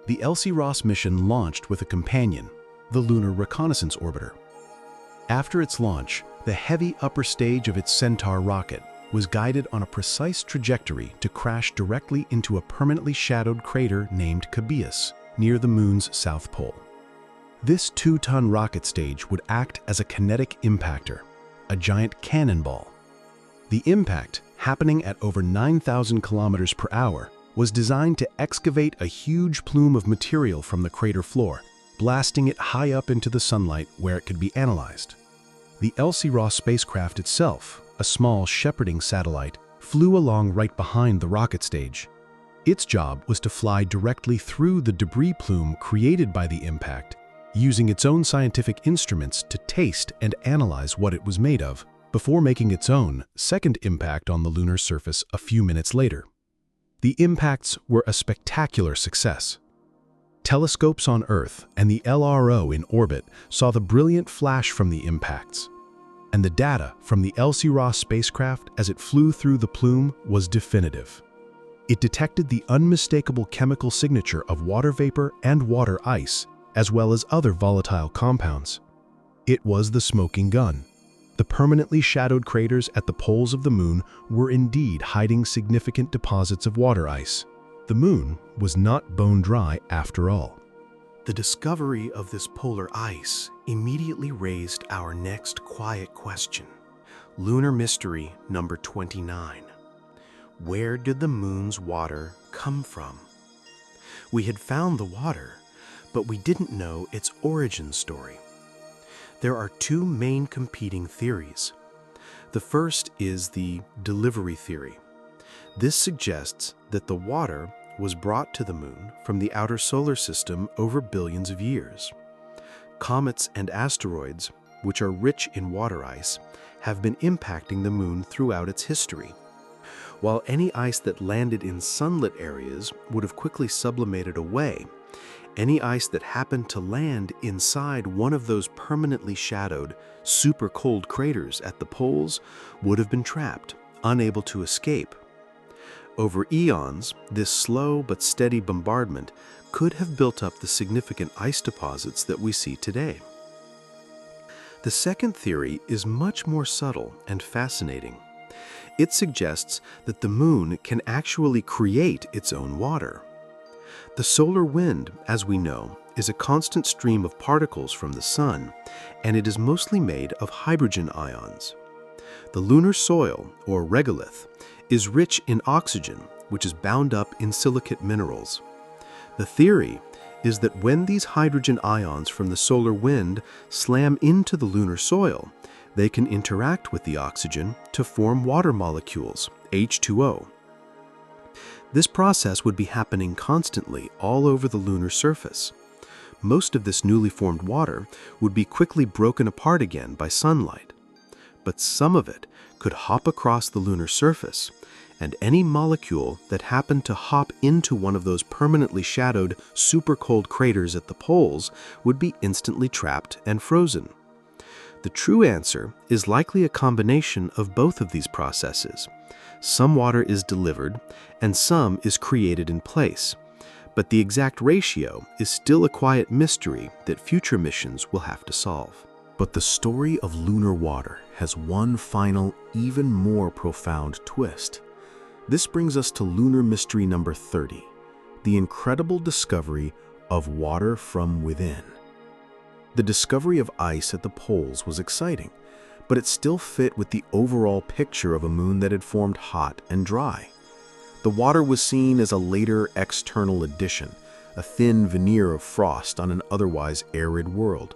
The Elsie Ross mission launched with a companion, the Lunar Reconnaissance Orbiter. After its launch, the heavy upper stage of its Centaur rocket was guided on a precise trajectory to crash directly into a permanently shadowed crater named Cabeus, near the Moon's south pole. This 2-ton rocket stage would act as a kinetic impactor, a giant cannonball. The impact, happening at over 9,000 kilometers per hour, was designed to excavate a huge plume of material from the crater floor, blasting it high up into the sunlight where it could be analyzed. The Elsie Ross spacecraft itself, a small shepherding satellite, flew along right behind the rocket stage. Its job was to fly directly through the debris plume created by the impact, using its own scientific instruments to taste and analyze what it was made of, before making its own second impact on the lunar surface a few minutes later. The impacts were a spectacular success. Telescopes on Earth and the LRO in orbit saw the brilliant flash from the impacts, and the data from the Elsie Ross spacecraft as it flew through the plume was definitive. It detected the unmistakable chemical signature of water vapor and water ice, as well as other volatile compounds. It was the smoking gun. The permanently shadowed craters at the poles of the Moon were indeed hiding significant deposits of water ice. The Moon was not bone dry after all. The discovery of this polar ice immediately raised our next quiet question. Lunar mystery number 29. Where did the Moon's water come from? We had found the water, but we didn't know its origin story. There are two main competing theories. The first is the delivery theory. This suggests that the water was brought to the Moon from the outer solar system over billions of years. Comets and asteroids, which are rich in water ice, have been impacting the Moon throughout its history. While any ice that landed in sunlit areas would have quickly sublimated away, any ice that happened to land inside one of those permanently shadowed, super cold craters at the poles would have been trapped, unable to escape. Over eons, this slow but steady bombardment could have built up the significant ice deposits that we see today. The second theory is much more subtle and fascinating. It suggests that the Moon can actually create its own water. The solar wind, as we know, is a constant stream of particles from the Sun, and it is mostly made of hydrogen ions. The lunar soil, or regolith, is rich in oxygen, which is bound up in silicate minerals. The theory is that when these hydrogen ions from the solar wind slam into the lunar soil, they can interact with the oxygen to form water molecules, H2O. This process would be happening constantly all over the lunar surface. Most of this newly formed water would be quickly broken apart again by sunlight, but some of it could hop across the lunar surface, and any molecule that happened to hop into one of those permanently shadowed super cold craters at the poles would be instantly trapped and frozen. The true answer is likely a combination of both of these processes. Some water is delivered, and some is created in place, but the exact ratio is still a quiet mystery that future missions will have to solve. But the story of lunar water has one final, even more profound twist. This brings us to lunar mystery number 30, the incredible discovery of water from within. The discovery of ice at the poles was exciting, but it still fit with the overall picture of a moon that had formed hot and dry. The water was seen as a later external addition, a thin veneer of frost on an otherwise arid world.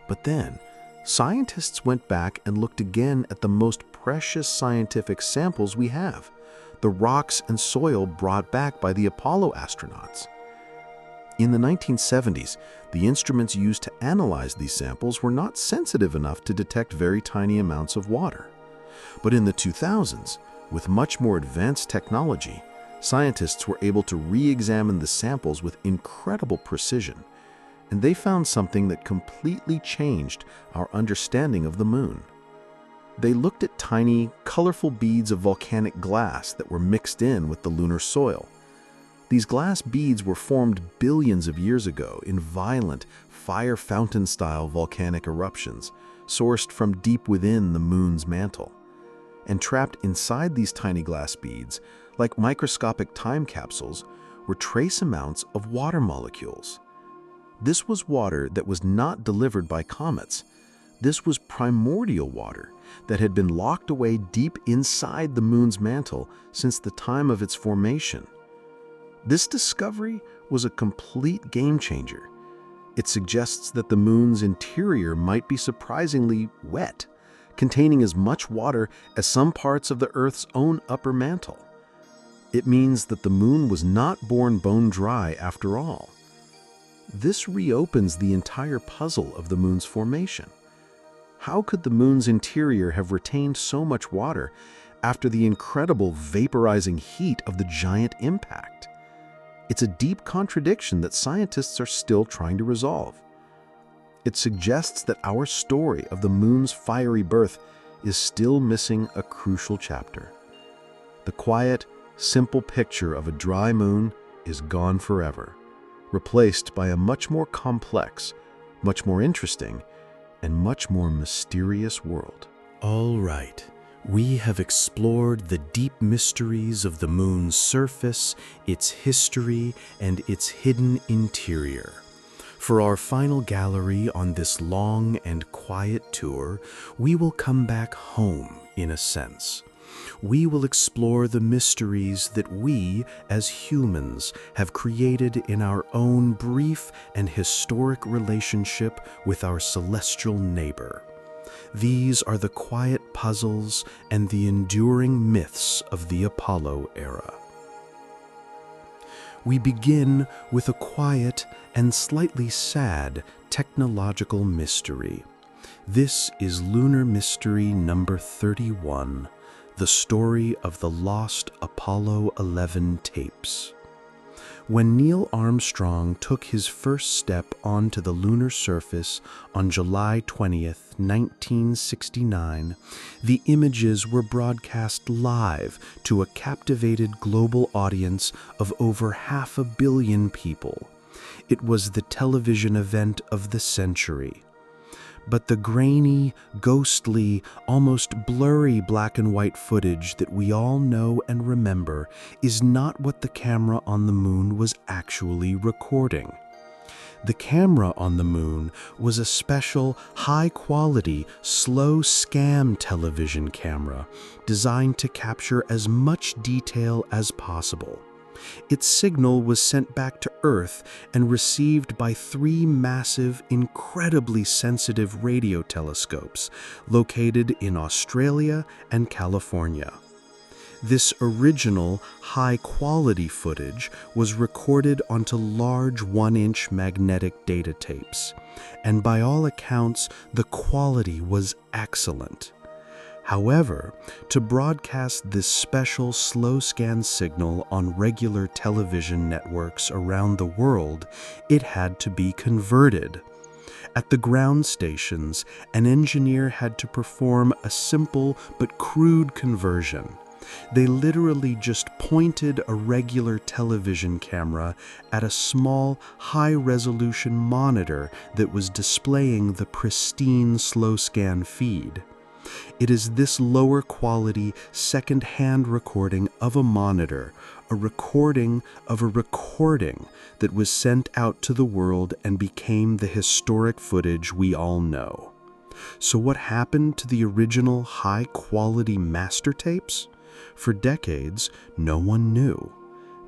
But then, scientists went back and looked again at the most precious scientific samples we have, the rocks and soil brought back by the Apollo astronauts. In the 1970s, the instruments used to analyze these samples were not sensitive enough to detect very tiny amounts of water. But in the 2000s, with much more advanced technology, scientists were able to re-examine the samples with incredible precision, and they found something that completely changed our understanding of the moon. They looked at tiny, colorful beads of volcanic glass that were mixed in with the lunar soil. These glass beads were formed billions of years ago in violent, fire fountain-style volcanic eruptions, sourced from deep within the moon's mantle. And trapped inside these tiny glass beads, like microscopic time capsules, were trace amounts of water molecules. This was water that was not delivered by comets. This was primordial water that had been locked away deep inside the moon's mantle since the time of its formation. This discovery was a complete game changer. It suggests that the moon's interior might be surprisingly wet, containing as much water as some parts of the Earth's own upper mantle. It means that the moon was not born bone dry after all. This reopens the entire puzzle of the moon's formation. How could the moon's interior have retained so much water after the incredible vaporizing heat of the giant impact? It's a deep contradiction that scientists are still trying to resolve. It suggests that our story of the moon's fiery birth is still missing a crucial chapter. The quiet, simple picture of a dry moon is gone forever, replaced by a much more complex, much more interesting, and much more mysterious world. All right. We have explored the deep mysteries of the moon's surface, its history, and its hidden interior. For our final gallery on this long and quiet tour, we will come back home, in a sense. We will explore the mysteries that we, as humans, have created in our own brief and historic relationship with our celestial neighbor. These are the quiet puzzles and the enduring myths of the Apollo era. We begin with a quiet and slightly sad technological mystery. This is Lunar Mystery number 31, the story of the lost Apollo 11 tapes. When Neil Armstrong took his first step onto the lunar surface on July 20th, 1969, the images were broadcast live to a captivated global audience of over 500 million people. It was the television event of the century. But the grainy, ghostly, almost blurry black and white footage that we all know and remember is not what the camera on the moon was actually recording. The camera on the moon was a special, high-quality, slow scan television camera designed to capture as much detail as possible. Its signal was sent back to Earth and received by 3 massive, incredibly sensitive radio telescopes located in Australia and California. This original, high-quality footage was recorded onto large 1-inch magnetic data tapes, and by all accounts, the quality was excellent. However, to broadcast this special slow scan signal on regular television networks around the world, it had to be converted. At the ground stations, an engineer had to perform a simple but crude conversion. They literally just pointed a regular television camera at a small, high-resolution monitor that was displaying the pristine slow scan feed. It is this lower quality, second-hand recording of a monitor, a recording of a recording that was sent out to the world and became the historic footage we all know. So what happened to the original high-quality master tapes? For decades, no one knew.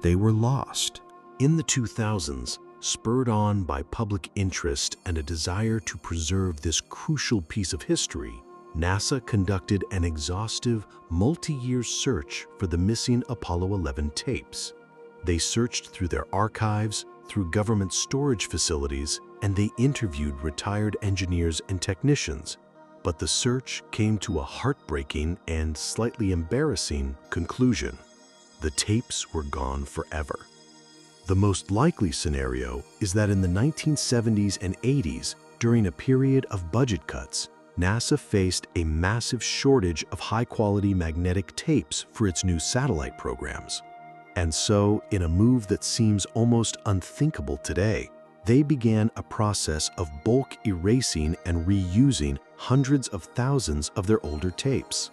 They were lost. In the 2000s, spurred on by public interest and a desire to preserve this crucial piece of history, NASA conducted an exhaustive, multi-year search for the missing Apollo 11 tapes. They searched through their archives, through government storage facilities, and they interviewed retired engineers and technicians. But the search came to a heartbreaking and slightly embarrassing conclusion. The tapes were gone forever. The most likely scenario is that in the 1970s and 80s, during a period of budget cuts, NASA faced a massive shortage of high-quality magnetic tapes for its new satellite programs. And so, in a move that seems almost unthinkable today, they began a process of bulk erasing and reusing hundreds of thousands of their older tapes.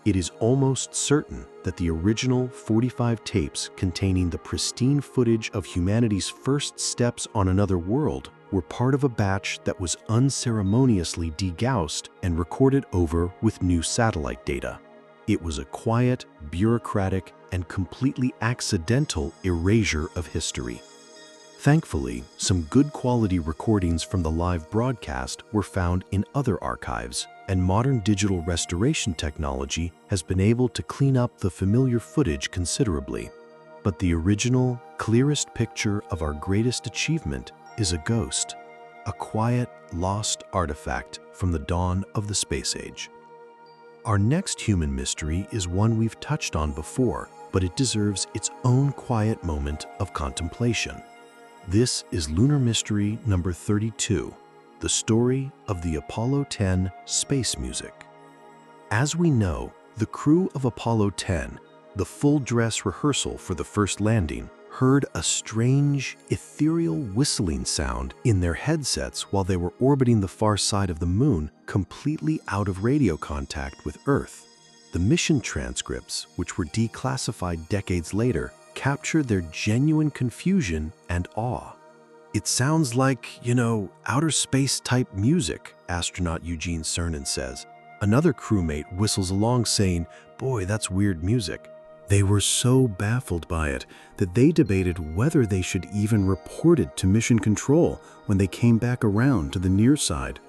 It is almost certain that the original 45 tapes containing the pristine footage of humanity's first steps on another world were part of a batch that was unceremoniously degaussed and recorded over with new satellite data. It was a quiet, bureaucratic, and completely accidental erasure of history. Thankfully, some good quality recordings from the live broadcast were found in other archives, and modern digital restoration technology has been able to clean up the familiar footage considerably. But the original, clearest picture of our greatest achievement is a ghost, a quiet, lost artifact from the dawn of the space age. Our next human mystery is one we've touched on before, but it deserves its own quiet moment of contemplation. This is Lunar Mystery number 32, the story of the Apollo 10 space music. As we know, the crew of Apollo 10, the full-dress rehearsal for the first landing, heard a strange, ethereal whistling sound in their headsets while they were orbiting the far side of the moon, completely out of radio contact with Earth. The mission transcripts, which were declassified decades later, capture their genuine confusion and awe. "It sounds like, outer space-type music," astronaut Eugene Cernan says. Another crewmate whistles along saying, "Boy, that's weird music." They were so baffled by it that they debated whether they should even report it to mission control when they came back around to the near side.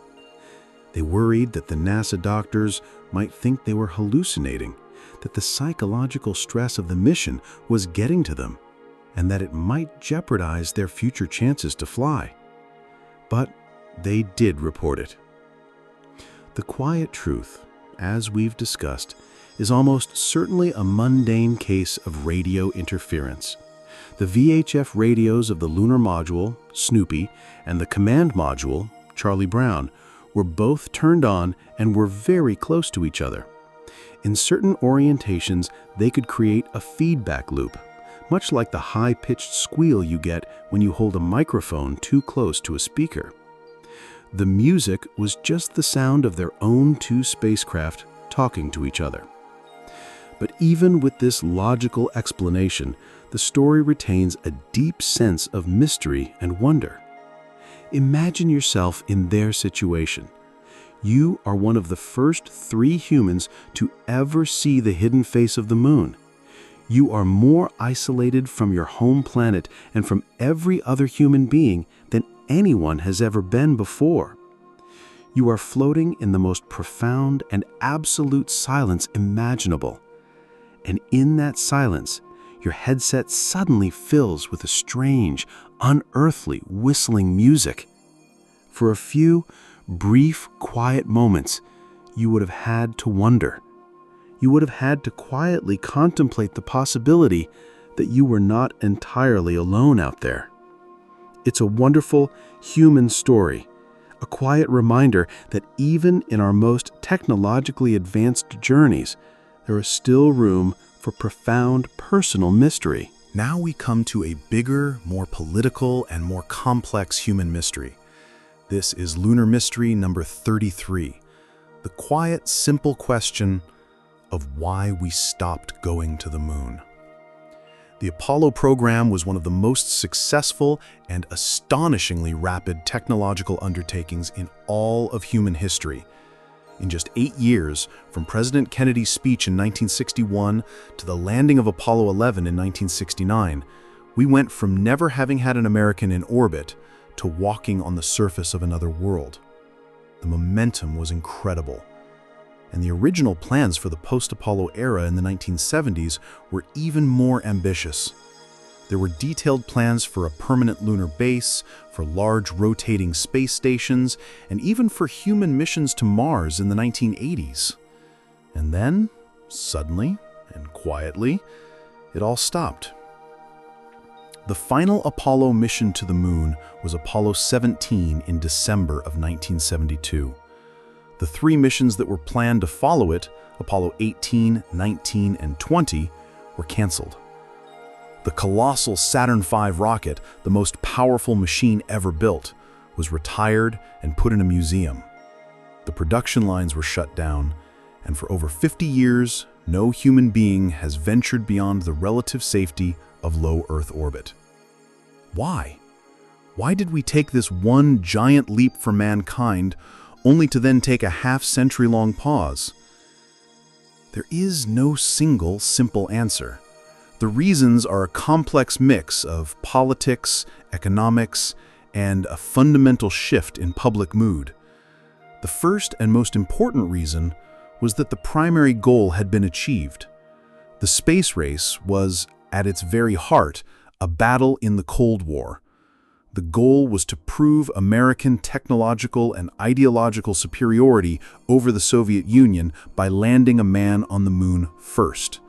They worried that the NASA doctors might think they were hallucinating, that the psychological stress of the mission was getting to them, and that it might jeopardize their future chances to fly. But they did report it. The quiet truth, as we've discussed, is almost certainly a mundane case of radio interference. The VHF radios of the lunar module, Snoopy, and the command module, Charlie Brown, were both turned on and were very close to each other. In certain orientations, they could create a feedback loop, much like the high-pitched squeal you get when you hold a microphone too close to a speaker. The music was just the sound of their own two spacecraft talking to each other. But even with this logical explanation, the story retains a deep sense of mystery and wonder. Imagine yourself in their situation. You are one of the first 3 humans to ever see the hidden face of the moon. You are more isolated from your home planet and from every other human being than anyone has ever been before. You are floating in the most profound and absolute silence imaginable. And in that silence, your headset suddenly fills with a strange, unearthly whistling music. For a few brief, quiet moments, you would have had to wonder. You would have had to quietly contemplate the possibility that you were not entirely alone out there. It's a wonderful human story, a quiet reminder that even in our most technologically advanced journeys, there is still room for profound personal mystery. Now we come to a bigger, more political, and more complex human mystery. This is Lunar Mystery number 33, the quiet, simple question of why we stopped going to the moon. The Apollo program was one of the most successful and astonishingly rapid technological undertakings in all of human history. In just 8 years, from President Kennedy's speech in 1961 to the landing of Apollo 11 in 1969, we went from never having had an American in orbit to walking on the surface of another world. The momentum was incredible. And the original plans for the post-Apollo era in the 1970s were even more ambitious. There were detailed plans for a permanent lunar base, for large rotating space stations, and even for human missions to Mars in the 1980s. And then, suddenly and quietly, it all stopped. The final Apollo mission to the moon was Apollo 17 in December of 1972. The 3 missions that were planned to follow it, Apollo 18, 19, and 20, were canceled. The colossal Saturn V rocket, the most powerful machine ever built, was retired and put in a museum. The production lines were shut down, and for over 50 years, no human being has ventured beyond the relative safety of low Earth orbit. Why? Why did we take this one giant leap for mankind, only to then take a half-century-long pause? There is no single simple answer. The reasons are a complex mix of politics, economics, and a fundamental shift in public mood. The first and most important reason was that the primary goal had been achieved. The space race was, at its very heart, a battle in the Cold War. The goal was to prove American technological and ideological superiority over the Soviet Union by landing a man on the moon first.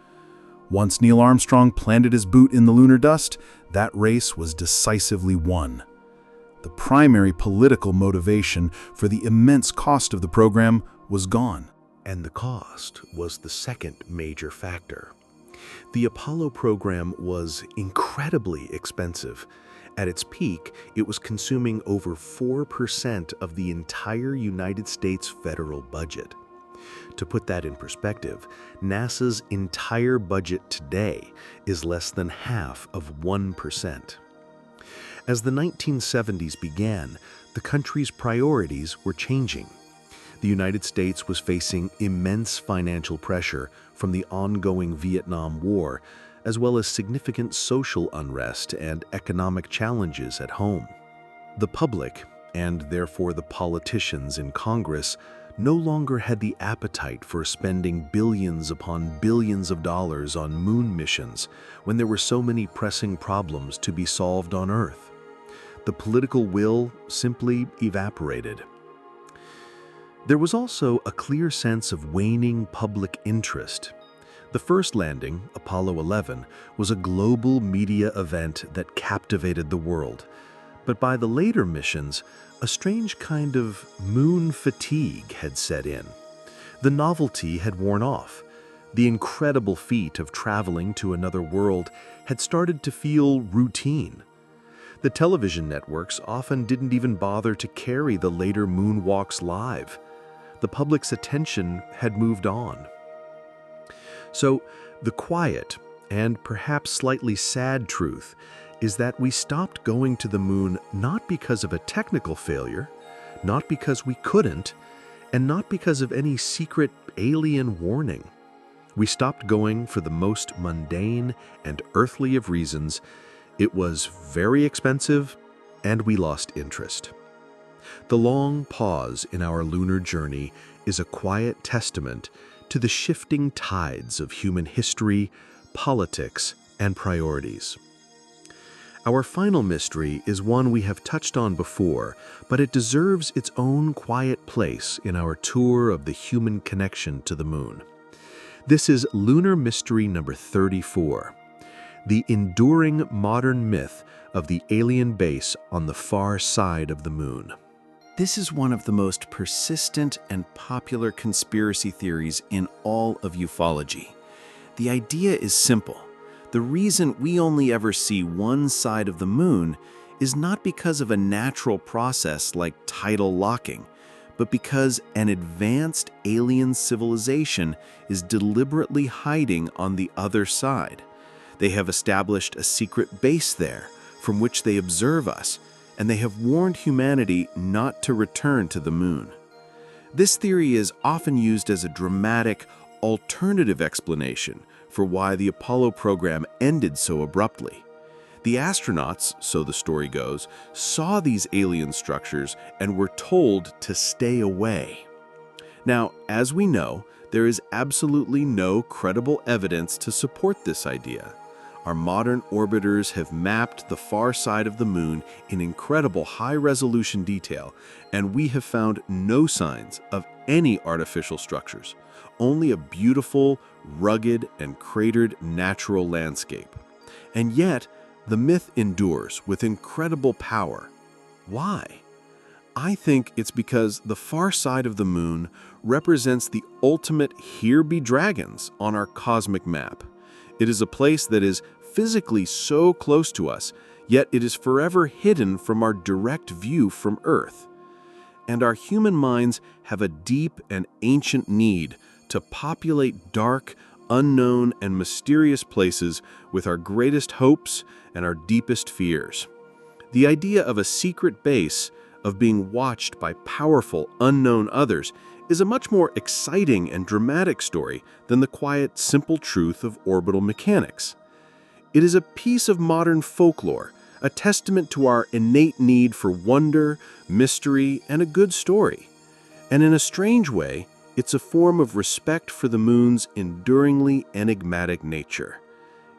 Once Neil Armstrong planted his boot in the lunar dust, that race was decisively won. The primary political motivation for the immense cost of the program was gone. And the cost was the second major factor. The Apollo program was incredibly expensive. At its peak, it was consuming over 4% of the entire United States federal budget. To put that in perspective, NASA's entire budget today is less than half of 1%. As the 1970s began, the country's priorities were changing. The United States was facing immense financial pressure from the ongoing Vietnam War, as well as significant social unrest and economic challenges at home. The public, and therefore the politicians in Congress, no longer had the appetite for spending billions upon billions of dollars on moon missions when there were so many pressing problems to be solved on Earth. The political will simply evaporated. There was also a clear sense of waning public interest. The first landing, Apollo 11, was a global media event that captivated the world. But by the later missions, a strange kind of moon fatigue had set in. The novelty had worn off. The incredible feat of traveling to another world had started to feel routine. The television networks often didn't even bother to carry the later moonwalks live. The public's attention had moved on. So, the quiet and perhaps slightly sad truth is that we stopped going to the moon not because of a technical failure, not because we couldn't, and not because of any secret alien warning. We stopped going for the most mundane and earthly of reasons. It was very expensive, and we lost interest. The long pause in our lunar journey is a quiet testament to the shifting tides of human history, politics, and priorities. Our final mystery is one we have touched on before, but it deserves its own quiet place in our tour of the human connection to the moon. This is Lunar Mystery number 34, the enduring modern myth of the alien base on the far side of the moon. This is one of the most persistent and popular conspiracy theories in all of ufology. The idea is simple. The reason we only ever see one side of the moon is not because of a natural process like tidal locking, but because an advanced alien civilization is deliberately hiding on the other side. They have established a secret base there from which they observe us, and they have warned humanity not to return to the moon. This theory is often used as a dramatic, alternative explanation for why the Apollo program ended so abruptly. The astronauts, so the story goes, saw these alien structures and were told to stay away. Now, as we know, there is absolutely no credible evidence to support this idea. Our modern orbiters have mapped the far side of the moon in incredible high-resolution detail, and we have found no signs of any artificial structures, only a beautiful, rugged, and cratered natural landscape. And yet, the myth endures with incredible power. Why? I think it's because the far side of the moon represents the ultimate here be dragons on our cosmic map. It is a place that is physically so close to us, yet it is forever hidden from our direct view from Earth. And our human minds have a deep and ancient need to populate dark, unknown, and mysterious places with our greatest hopes and our deepest fears. The idea of a secret base, of being watched by powerful, unknown others, is a much more exciting and dramatic story than the quiet, simple truth of orbital mechanics. It is a piece of modern folklore, a testament to our innate need for wonder, mystery, and a good story. And in a strange way, it's a form of respect for the moon's enduringly enigmatic nature.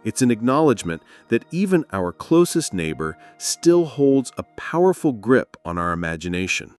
It's an acknowledgement that even our closest neighbor still holds a powerful grip on our imagination.